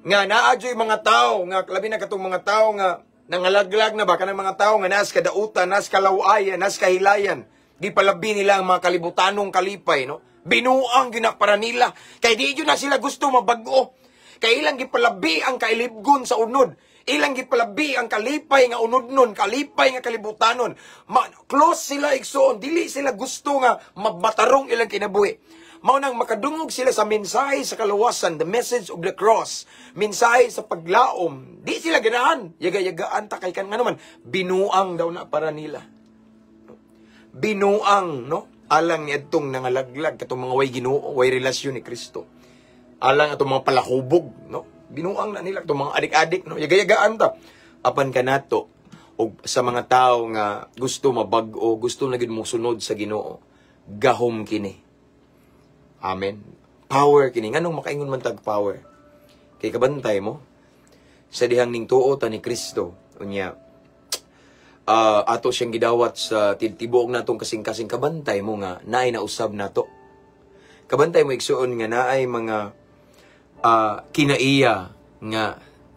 Nga naadyoy mga tao, nga labi na katong mga tao nga nangalaglag na ba kanang mga tao nga nas kadautan, nas kalawayan, nas kahilayan. Di palabi nila ang mga kalibutanong kalipay, no? Binuang ginapara nila. Kay di yun na sila gusto mabag-o. Kay ilang gipalabi ang kailibgon sa unod. Ilang gipalabi ang kalipay nga unod nun, kalipay nga kalibutanon. Close sila igsoon, dili sila gusto nga magbatarong ilang kinabuhi. Mao nang makadungog sila sa mensahe sa kaluwasan, the message of the cross, mensahe sa paglaom. Di sila ganahan, yaga-yagaan ta kay kan nga naman, binuang daw na para nila. Binuang, no? Alang ni adtong nangalaglag katong mga way Ginoo, way relasyon ni Kristo. Alang atong mga palahubog, no? Binuang na nila itong mga adik-adik, no? Yaga-yagaan ta. Apan ka nato, o sa mga tao nga gusto mabag-o, gusto na gid mo sunod sa Ginoo, gahom kini. Amen. Power kini. Nganong makaingon man tag power? Kay kabantay mo, sa dihang ning tuo ta ni Kristo, unya, ato siyang gidawat sa tibuok natong kasing-kasing kabantay mo nga, naay na usab nato. Kabantay mo igsuon nga naay mga kinaiya nga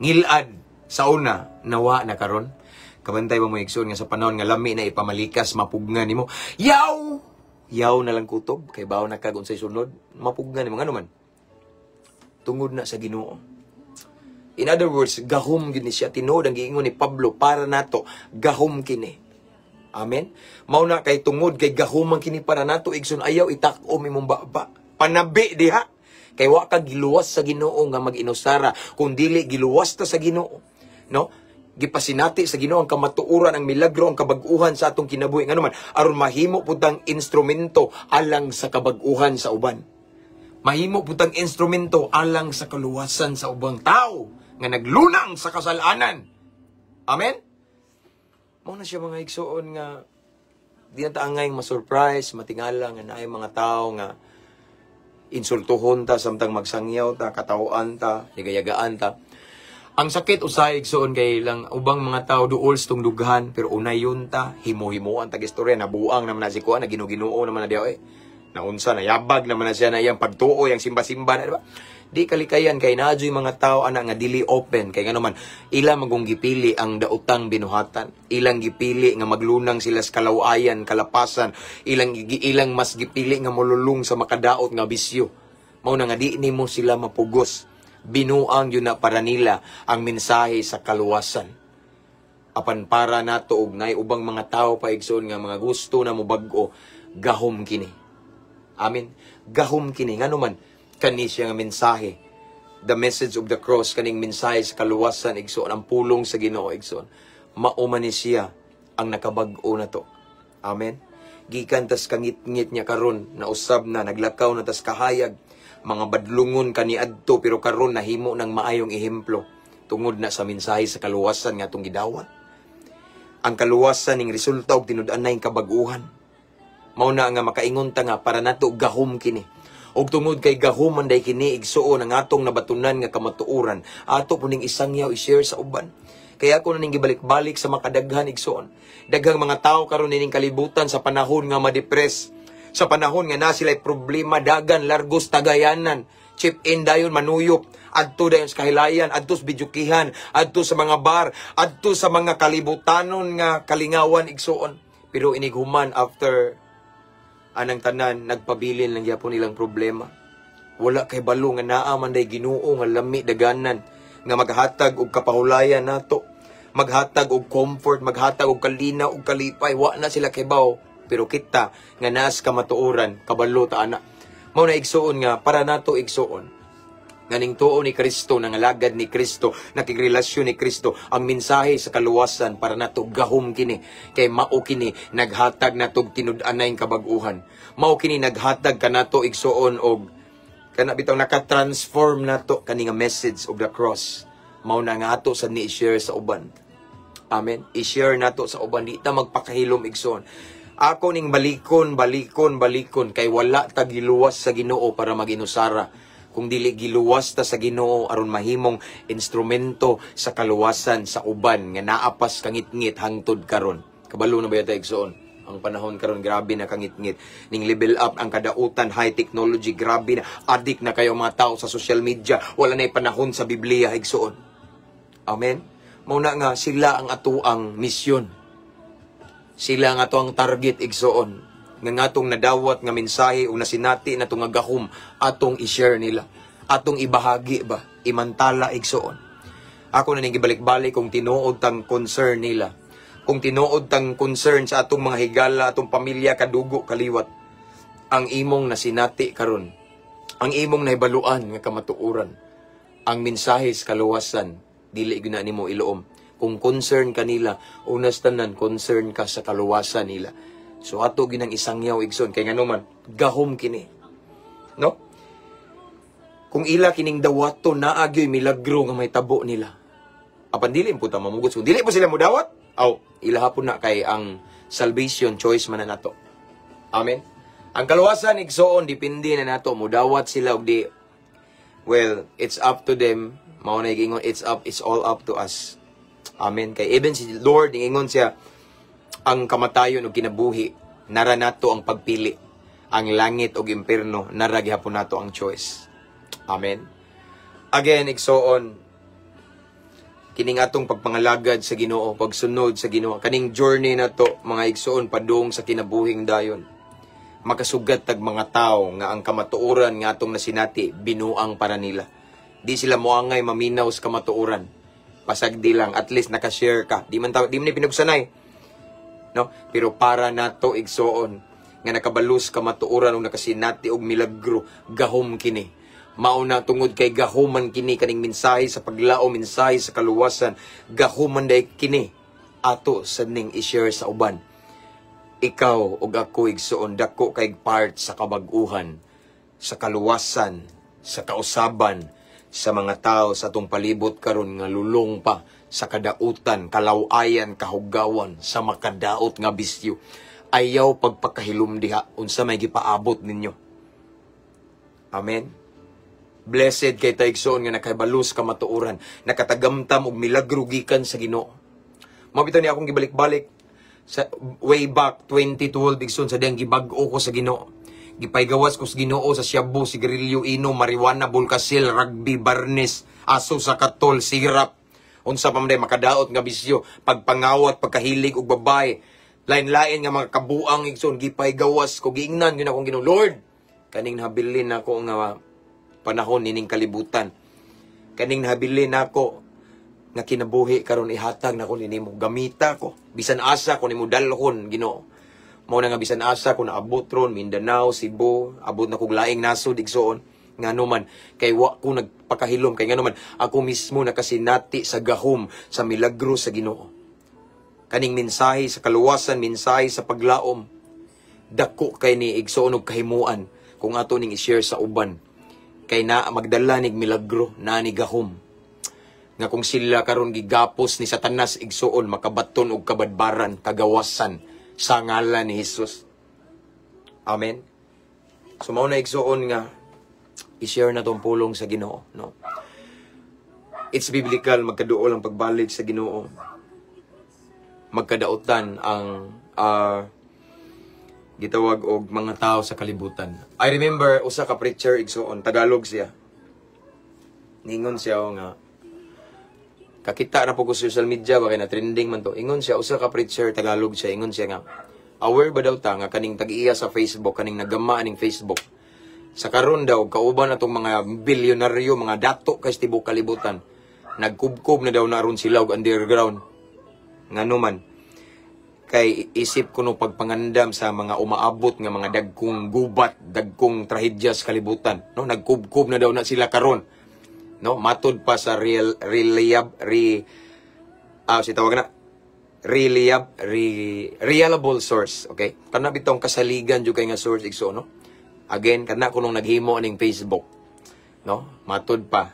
ngilad sa una nawa na karon. Kabantay mo igsoon nga sa panahon nga lami na ipamalikas mapugnan nimo. Yaw na lang kutob kay bawo na kag unsay sunod mapugnan nimo ngano man. Tungod na sa Ginoo. In other words, gahom gid ni siya tinuod ang giingon ni Pablo para nato gahom kini. Amen. Mao na kay tungod kay gahom man kini para nato igsoon ayaw itak-o imong baba. Panabi diha. Kay wa ka giluwas sa Ginoo nga mag-inusara, kung dili giluwas ta sa Ginoo, no? Gipasinati sa Ginoo ang kamatuoran, ang milagro, ang kabag-uhan sa atong kinabuhi nga naman aron mahimo putang instrumento alang sa kabag-uhan sa uban. Mahimo putang instrumento alang sa kaluwasan sa ubang tao nga naglunang sa kasalanan. Amen. Mao na siya mga igsoon nga di na ta angay ma-surprise, matingala nga naay mga tao nga insultuhon ta, samtang magsangyaw ta, katawaan ta, yaga-yagaan ta. Ang sakit usay igsoon kay lang ubang mga tao duol sa dughan pero unay yun ta, himo-himo ang tag-istorya, nabuang naman na si kuan, na Ginoo naman na diaw Naunsa na yabag naman na siya na iyang pagtuo, yang simba-simba na, diba? Di kalikayan kay nadyo'y mga tao ana nga dili open kay ngano man ila magong gipili ang daotang binuhatan, ilang gipili nga maglunang sila sa kalawayan, kalapasan, ilang mas gipili nga molulong sa makadaot nga bisyo. Mao na nga di nimo sila mapugos. Binuang yun na para nila ang mensahe sa kaluwasan. Apan para nato og nay ubang mga tao paigsoon nga mga gusto na mobag-o, gahom kini. Amen. Gahom kini ngano man kani siya nga mensahe, the message of the cross, kaning mensahe sa kaluwasan igsoon, ang pulong sa Ginoo igsoon, mao ni siya ang nakabag-o na to. Amen. Gikan tas kangit-ngit niya karon na usab na naglakaw na tas kahayag, mga badlungon kaniadto pero karon nahimo ng maayong ehemplo tungod na sa mensahe sa kaluwasan nga atong gidawat. Ang kaluwasan ning resulta og tinud-anay kabag-uhan. Mao na nga makaingon ta nga para nato gahom kini. Og tungod kay gahuman day kini igsuon ang atong nabatunan nga kamatuoran, ato puning isangyaw i-share sa uban. Kaya ako na ning gibalik-balik sa makadaghan igsuon. Daghang mga tao karon ning kalibutan sa panahon nga ma-depress, sa panahon nga na sila'y problema, dagan, largos, tagayanan, chip in dayon, manuyop, adto dayon sa kahilayan, adto sa bidyukihan, adto sa mga bar, adto sa mga kalibutanon nga kalingawan igsuon. Pero inighuman after anang tanan, nagpabilin lang yapon nilang problema. Wala kay balo nga naa man day Ginoo nga lami daganan nga maghatag og kapahulayan nato, maghatag og comfort, maghatag og kalinaw og kalipay. Wa na sila kay bawo, pero kita nga naas kamatuoran kabalo ta ana. Mao na igsuon nga para nato igsuon nganing tuo ni Kristo, nangalagad ni Kristo, nakigrelasyon ni Kristo, ang mensahe sa kaluwasan para nato gahom kini, kay mao kini naghatag nato tinud-anay kabag-uhan. Mao kini naghatag kanato igsuon og kana bitaw naka-transform nato kani nga message of the cross. Mao na nga ato sa ni-share sa uban. Amen. I-share nato sa uban, di ta magpakahilom igsuon. Ako ning balikon kay wala ta giluwas sa Ginoo para maginusara. Kung dili giluwas ta sa Ginoo aron mahimong instrumento sa kaluwasan sa uban nga naapas kangit-ngit hangtod karon. Kabalo na ba yata igsoon? Ang panahon karon grabe na kangit-ngit. Ning level up ang kadautan, high technology, grabe na. Addict na kayo mga tao sa social media. Wala na panahon sa Biblia igsoon. Amen. Mao na nga sila ang atuang misyon. Sila ang atuang target igsoon. Nga atong nadawat nga mensahe o nasinati na itong agahom atong i-share nila. Atong ibahagi ba? Imantala igsoon. Ako na ning gibalik-balik kung tinuod tang concern nila. Kung tinuod tang concern sa atong mga higala, atong pamilya, kadugo, kaliwat. Ang imong nasinati karon, ang imong nahibaluan nga kamatuoran, ang mensahe sa kaluwasan, dili gyud na nimo iloom. Kung concern ka nila, unas tanan concern ka sa kaluwasan nila. So ato ginang isangyaw igsoon kay ngano man gahom kini. No? Kung ila kining dawato naagyoy milagro nga may tabo nila. Apan dili po ta mamugos. Kung dili po sila modawat, ila hapon na kay ang salvation choice man na nato. Amen. Ang kaluwasan igsoon depende na nato modawat sila og di. Well, it's up to them. Mao na gingon it's all up to us. Amen. Kay even si Lord ingon siya ang kamatayon o kinabuhi, nara nato ang pagpili. Ang langit o impierno, nara gihapon nato ang choice. Amen. Again, igsoon, kining atong pagpangalagad sa Ginoo, pagsunod sa Ginoo, kaning journey na to, mga igsoon, padung sa kinabuhing dayon. Makasugat tag mga tao nga ang kamatuoran nga atong nasinati, binuang para nila. Di sila moangay maminaw sa kamatuoran. Pasagdi lang, at least nakashare ka. Di man pinugsanay. No? Pero para nato igsoon nga nakabalus kamatuoran o nakasinati og milagro, gahom kini. Mauna tungod kay gahuman kini kaning mensahe sa paglao, mensahe sa kaluwasan, gahuman day kini ato sa ning i-share sa uban. Ikaw ug ako igsoon dako kay part sa kabag-uhan, sa kaluwasan, sa kausaban sa mga tao sa atong palibot karon nga lulong pa sa kadautan, kalawayan, kahugawan, sa makadaot nga bisyo. Ayaw pagpakahilom diha, unsa may gipaabot ninyo. Amen. Blessed kay taigsoon nga nakahibalos kamatuoran, nakatagamtam og milagro gikan sa Ginoo. Mabitaw ni akong gibalik-balik sa way back 2012 igsoon sa diyang gibag-o ko sa Ginoo. Gipaygawas ko sa Ginoo sa shabu, sigarilyo, inom, marijuana, bulkasil, rugby, barnes, aso sa katol, sirap. Unsa pa man day makadaot nga bisyo, pagpangawat, pagkahilig og babae. Lain-lain nga mga kabuang igsoon gipaygawas ko giingnan gyud akong Ginoo. Lord, kaning nahabilin nako nga panahon nining kalibutan. Kaning nahabilin nako nga kinabuhi karon ihatag nako nimo, gamita ko. Bisan asa ko nimo dalhon Ginoo. Mao na nga bisan asa ko naabot ron Mindanao, Cebu, abot na kog laing nasod igsoon. Ngano man kay wa ko nagpakahilom kay ngano man ako mismo nakasinati sa gahom sa milagro sa Ginoo. Kaning mensahe sa kaluwasan, mensahe sa paglaom, dako kay ni igsoon og kahimuan kung ato ning i-share sa uban. Kay na magdala nig milagro na ni gahom. Nga kung sila karon gigapos ni Satanas igsoon makabaton og kabadbaran, kagawasan sa ngalan ni Jesus. Amen. So mao na igsoon nga i-share na tong pulong sa Ginoo, no? It's biblical magkaduol ang pagbalik sa Ginoo. Magkadaotan ang gitawag og mga tao sa kalibutan. I remember usa ka preacher igsoon, Tagalog siya. Ningon siya nga kakita na po ko sa social media, bakit na trending man to. Ingon siya, usa ka preacher, Tagalog siya, ingon siya nga, aware ba daw ta nga kaning tag-iya sa Facebook, kaning nagama ning Facebook. Sa karon daw, kauban na tong mga bilyonaryo, mga dato kay tibok kalibutan. Nagkubkob na daw naron sila og underground. Ngano man, kay isip ko no pagpangandam sa mga umaabot nga mga dagkong gubat, dagkong trahedya sa kalibutan. No? Nagkubkob na daw na sila karon. No, matod pa sa reliable source, okay? Kana bitong kasaligan jud kay nga source igso, no? Again, kana kunong naghimo ning Facebook, no? Matod pa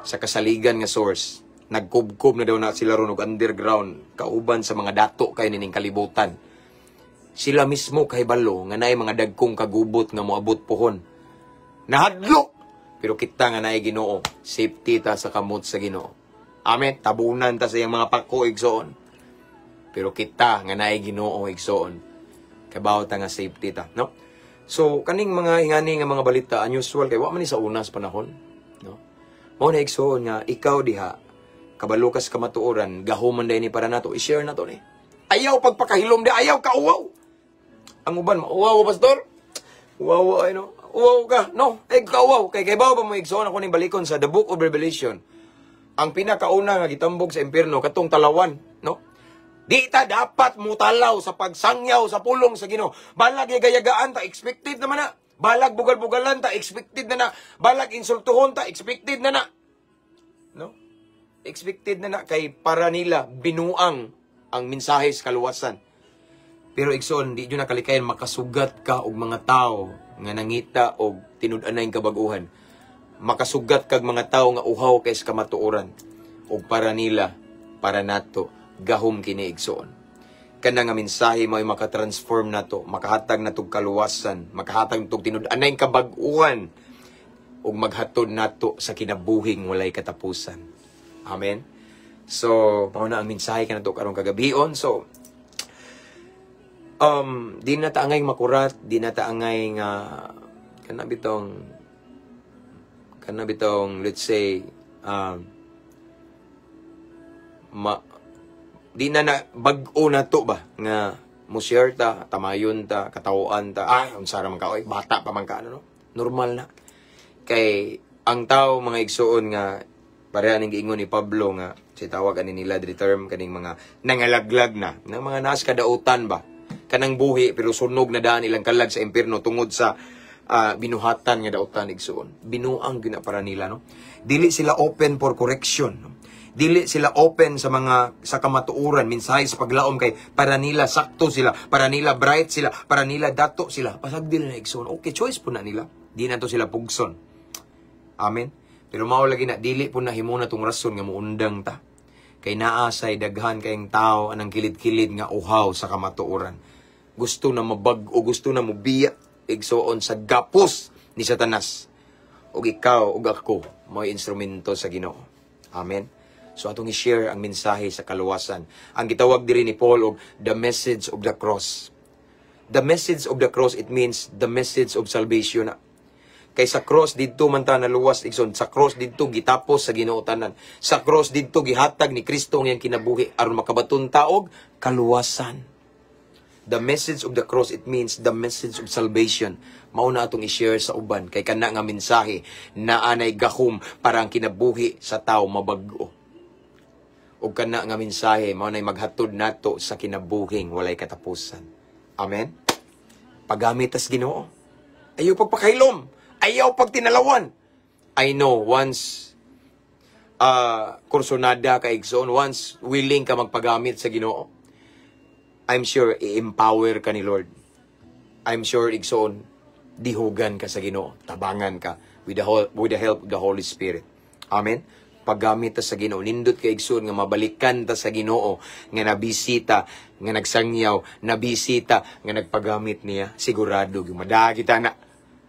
sa kasaligan nga source, nagkubkob na daw na sila ron og underground, kauban sa mga dato kay nining kalibutan. Sila mismo kahibalo nga naay mga dagkong kagubot nga moabot pohon. Nahadlok. Pero kita nga naay Ginoo, safety ta sa kamot sa Ginoo. Amen. Tabunan ta sa iyang mga pako igsoon. Pero kita nga naay Ginoo igsoon. Kabaw ta nga safety ta, no? So kaning mga hingani nga mga balita unusual kay wa man ni sa unas panahon, no? Mao na igsoon nga ikaw diha kabalukas ka matuoran, gahuman day ni para nato i-share nato ni. Ayaw pagpakahilom di, ayaw ka uwaw. Ang uban uwaw pastor. Uwaw ay no. Uwaw ka, no? Kauwaw. Kay bawa ba mo igsoon ako ning balikon sa The Book of Revelation. Ang pinakauna nga gitambog sa impierno, katong talawan, no? Di ta dapat mutalaw sa pagsangyaw sa pulong sa Ginoo. Balag gayagaan ta, expected naman na. Balag bugal-bugalan ta, expected na na. Balag insultuhon ta, expected na na. No? Expected na na kay para nila binuang ang mensahe sa kaluwasan. Pero igsoon, di yun nakalikayan makasugat ka og mga tao nga nangita og tinud-anay kabaguhan. Makasugat kag mga tao nga uhaw kay sa kamatuoran. Og para nila, para nato, gahom kini igsoon. Kana nga mensahe may makatransform nato, makahatag natog kaluwasan, makahatag natog tinud-anay kabaguhan, og maghatod nato sa kinabuhing walay katapusan. Amen. So, mao na ang mensahe kanato karong kagabion. So, di na taangay makurat, di na taangay nga kana bitong let's say di na bag-o na to ba nga mo-share ta, tamayon ta, katawuan ta, unsa ra man ka oy, bata pa man ka no? Normal na. Kay ang tao mga igsuon nga pareha ning giingon ni Pablo nga si tawag ani nila the term kaning mga nangalaglag na, ng mga nas kadautan ba. Kanang buhi pero sunog na daan ilang kalag sa impierno tungod sa binuhatan nga dautan igsuon. Binuang gina para nila, no? Dili sila open for correction, no? Dili sila open sa mga sa kamatuoran, mensahe sa paglaom kay para nila sakto sila, para nila bright sila, para nila dato sila. Pasag dili na igsuon. Okay, choice po na nila. Di na to sila pugson. Amen. Pero mao lagi na dili po na himuna tong rason nga muundang ta. Kay naasay daghan kayong tao anang kilid-kilid nga uhaw sa kamatuoran. Gusto na mabag o gusto na mubiya igsoon sa gapos ni Satanas. Og ikaw ug ako mo'y instrumento sa Ginoo. Amen. So atong i-share ang mensahe sa kaluwasan. Ang gitawag diri ni Paul og the message of the cross. The message of the cross, it means the message of salvation. Kay sa cross didto man ta naluwas igsoon. Sa cross didto gitapos sa Ginoo tanan. Sa cross didto gihatag ni Kristo ang iyang kinabuhi aron makabaton taog kaluwasan. The message of the cross, it means the message of salvation. Mao na atong i-share sa uban kay kana nga mensahe na anay gahom para ang kinabuhi sa tao mabag-o. O kana nga mensahe mao nay maghatod nato sa kinabuhing walay katapusan. Amen. Paggamit as Ginoo. Ayaw pagpakailom. Ayaw pagtinalawan. I know once kursunada ka igsoon, once willing ka magpagamit sa Ginoo, I'm sure i-empower ka ni Lord. I'm sure igsoon dihugan ka sa Ginoo, tabangan ka with the help of the Holy Spirit. Amen. Paggamit ta sa Ginoo, nindot ka igsoon nga mabalikan ta sa Ginoo nga nabisita, nga nagsangyaw, nabisita nga nagpagamit niya, sigurado gumadagi ta na.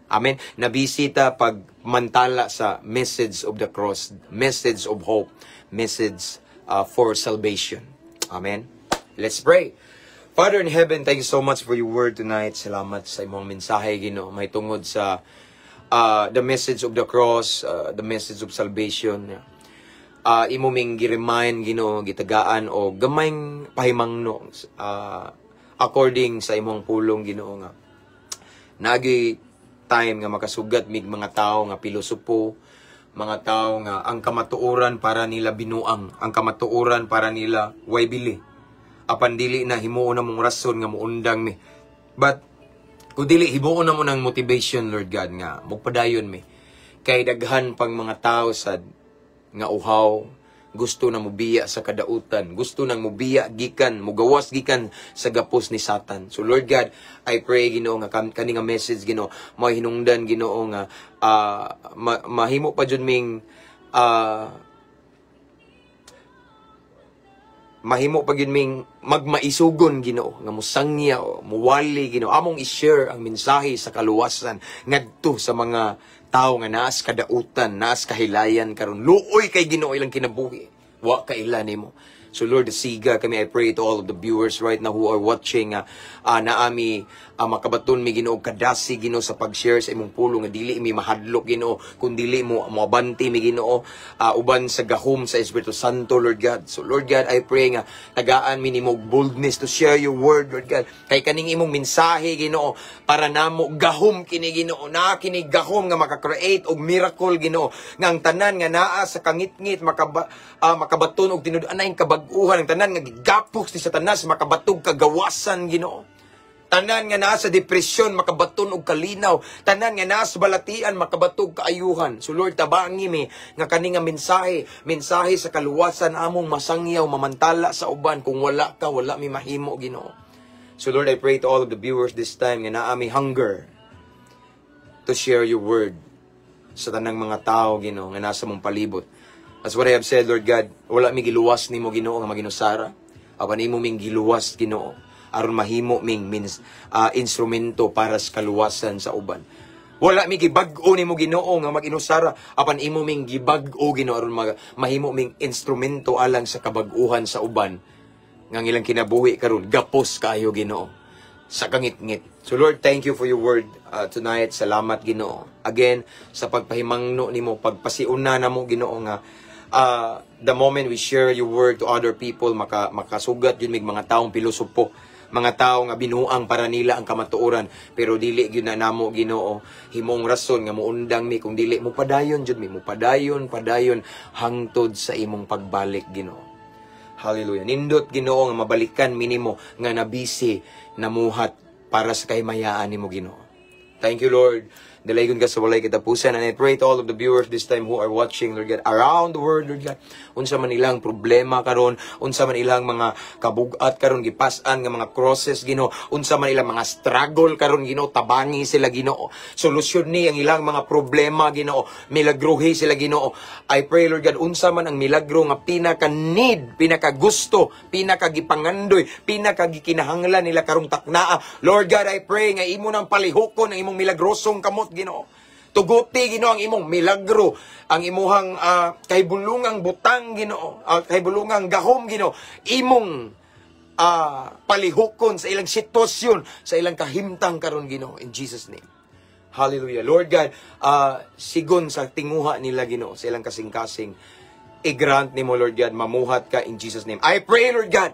Amen. Nabisita pagmantala sa message of the cross, message of hope, message for salvation. Amen. Let's pray. Father in heaven, thank you so much for your word tonight. Salamat sa imong mensahe, Ginoo, may tungod sa the message of the cross, the message of salvation. Imo ming gi-remind, Ginoo, gitagaan o gamayng pahimangno according sa imong pulong, Ginoo, nga nagi time nga makasugat mig mga tao nga pilosopo, mga tao nga ang kamatuoran para nila binuang, ang kamatuoran para nila way bili. Apan dili na himuon na mong rason nga muundang mi. But kung dili himuon na mo ng motivation, Lord God, nga magpadayon mi. Kay daghan pang mga tao sad nga uhaw, gusto na mubiya sa kadautan, gusto nang mubiya gikan, mugawas gikan sa gapos ni Satan. So Lord God, I pray, Ginoo, nga kani nga message, Ginoo, mo hinungdan, Ginoo, nga mahimo pa jud ming mahimo pag yun ming magmaisugon, Ginoo, nga musangya o muwali, Ginoo, among i-share ang mensahe sa kaluwasan ngadto sa mga tao nga naas kadautan, naas kahilayan karon. Luoy kay Ginoo ilang kinabuhi. Wa kaila nimo. So Lord, siga kami, I pray to all of the viewers right now who are watching, naami makabaton mi, Ginoo, kadasi, Ginoo, sa pag-share sa imong pulong, nga dili mi mahadlok, Ginoo, kun dili mo moabanti mi, Ginoo, uban sa gahom sa Espiritu Santo, Lord God. So Lord God, I pray nga tagaan mi nimo boldness to share your word, Lord God. Kay kaning imong mensahe, Ginoo, para namo gahom kini, Ginoo, na kini gahom nga maka-create og miracle, Ginoo, nga ang tanan nga naa sa kangit-ngit makabaton og tinud-an na kabaguhan, ang tanan nga gigapok si Satanas makabatog kagawasan, Ginoo. Tanan nga nasa depresyon makabaton og kalinaw, tanan nga nasa balatian makabatog kaayuhan. So Lord, tabangi mi nga kani nga mensahe sa kaluwasan among masangyaw mamantala sa uban. Kung wala ka, wala mi mahimo, Ginoo. So Lord, I pray to all of the viewers this time nga naa mi hunger to share your word sa tanang mga tao, Ginoo, nga nasa mong palibot. As what I have said, Lord God, wala mi giluwas nimo, Ginoo, nga maginusara. Apan imo ming giluwas, Ginoo, aron mahimo ming instrumento para sa kaluwasan sa uban. Wala mi gibag-o nimo, Ginoo, nga maginusara. Apan imo ming gibag-o, Ginoo, aron mahimo ming instrumento alang sa kabag-uhan sa uban. Nga ilang kinabuhi karon gapos kayo, Ginoo, sa kangit-ngit. So Lord, thank you for your word tonight. Salamat, Ginoo. Again, sa pagpahimangno nimo, pagpasiuna namo, Ginoo, nga the moment we share your word to other people, makasugat yun mig mga taong pilosopo, mga tao nga binuang para nila ang kamatuoran, pero dili gyud na namo, Ginoo, himong rason nga muundang mi, kung dili mo padayon jud mi, mo padayon hangtod sa imong pagbalik, Ginoo. Hallelujah. Nindot, Ginoo, nga mabalikan mi nimo nga nabisi namuhat para sa kahimayaan nimo, Ginoo. Thank you, Lord. Dalaygon ka sa walay katapusan. And I pray to all of the viewers this time who are watching, Lord God, around the world, Lord God. Unsa man ilang problema karon, unsa man ilang mga kabugat karon, gipasan nga mga crosses, Ginoo. Unsa man ilang mga struggle karon, Ginoo, tabangi sila, Ginoo. Solusyon ni ang ilang mga problema, Ginoo. Milagruhi sila, Ginoo. I pray, Lord God, unsa man ang milagro nga pinaka-need, pinaka-gusto, pinaka-gipangandoy, pinaka-gikinahanglan nila karong taknaa. Lord God, I pray nga imo nang palihokon ang imong milagrosong kamot, Ginoo. Tuguti, Ginoo, ang imong milagro, ang imuhang kahibulungang butang, Ginoo, kahibulungang gahom, Ginoo. Imong palihukon sa ilang sitwasyon, sa ilang kahimtang karon Ginoo, in Jesus name. Hallelujah. Lord God, sigon sa tinguha nila Ginoo, sa ilang kasing-kasing, i-grant nimo Lord God, mamuhat ka in Jesus name. I pray Lord God,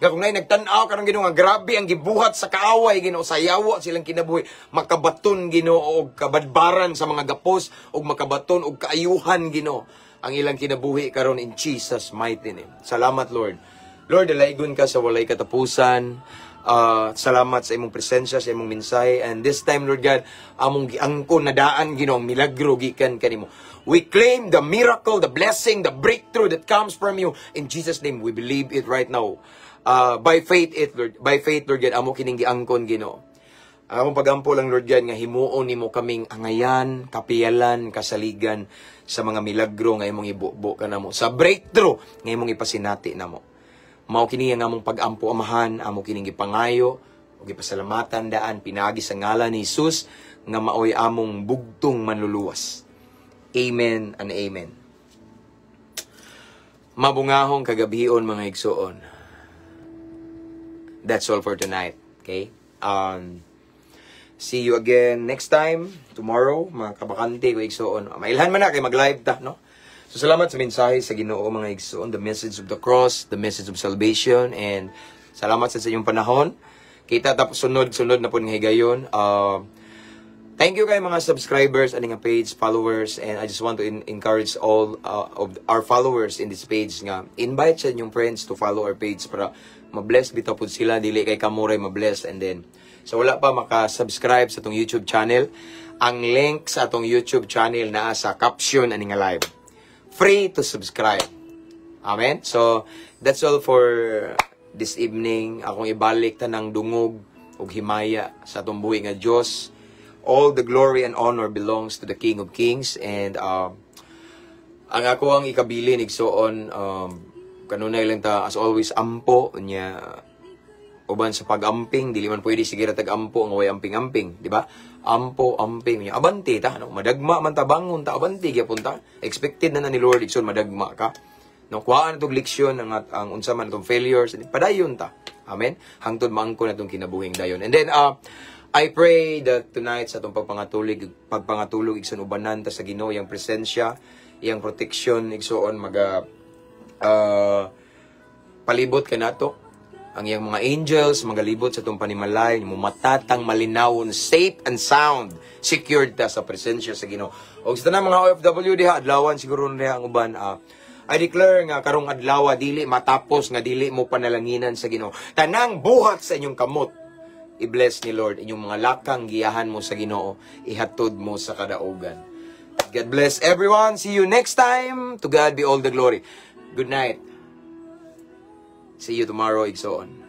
nga kung nay nagtan-aw karon Ginoo nga grabe ang gibuhat sa kaaway Ginoo, sa yawa silang kinabuhi, makabaton Ginoo og kabadbaran sa mga gapos, og makabaton og kaayuhan Ginoo ang ilang kinabuhi karon in Jesus mighty name. Salamat Lord. Lord, dalaygon ka sa walay katapusan. Salamat sa imong presensya, sa imong mensahe. And this time, Lord God, among giangkon na daan, Ginoo, milagro gikan kanimo. We claim the miracle, the blessing, the breakthrough that comes from you. In Jesus' name, we believe it right now. By faith, Lord God, amo kining giangkon, Ginoo. Akong pagampo lang, Lord God, nga himuon nimo kaming angayan, kapiyalan, kasaligan sa mga milagro nga imong ibubo ka namo. Sa breakthrough nga imong ipasinati namo. Mao kini nga among pag-ampo amahan, amo kining gipangayo ug gipasalamatan daan pinagi sa ngalan ni Hesus nga maoy among bugtong manluluwas. Amen and amen. Mabungahong kagabihon mga igsoon. That's all for tonight, okay? See you again next time, tomorrow, mga kabakante ko igsoon. Mailhan man na kay mag-live ta, no? So, salamat sa mensahe sa Ginoo mga igsoon, the message of the cross, the message of salvation, and salamat sa inyong panahon. Kita tapos sunod na po ng higayon. Thank you kay mga subscribers, aning page, followers, and I just want to encourage all of our followers in this page nga invite sa inyong friends to follow our page para ma-bless bitaw po sila, dili kay kamuray ma-bless. And then, so wala pa maka-subscribe sa itong YouTube channel, ang link sa itong YouTube channel na sa caption aning live. Free to subscribe. Amen? So, that's all for this evening. Akong ibalik ta ng dungog ug himaya sa atong buhi nga Dios. All the glory and honor belongs to the King of Kings. And ang ako ang ikabilin, igsoon, kanunay lang ta, as always, ampo niya. Uban sa pag-amping, dili man pwede sige tag-ampo ang way amping-amping, di ba? Ampo, amping niya. Abante ta, no? Madagma man ta bangon ta, abante gyapon ta. Expected na ni Lord igsoon madagma ka. No, kuhaan itong leksyon ang unsa man itong failures, padayon ta. Amen. Hangtod maangko na itong kinabuhing dayon. And then I pray that tonight sa itong pagpangatulog igsoon ubanan ta sa Ginoo yang presensya, yang protection igsoon palibot kanato. Ang iyang mga angels, mga libot sa itong panimalay, matatang malinawon, safe and sound, secured ta sa presensya sa Ginoo. O sa tanang mga OFW diha, adlawan siguro diha ang uban, I declare nga karong adlaw dili matapos nga dili mo panalanginan sa Ginoo. Tanang buhat sa inyong kamot, i-bless ni Lord. Inyong mga lakang giyahan mo sa Ginoo, ihatod mo sa kadaugan. God bless everyone. See you next time. To God be all the glory. Good night. See you tomorrow, igsoon.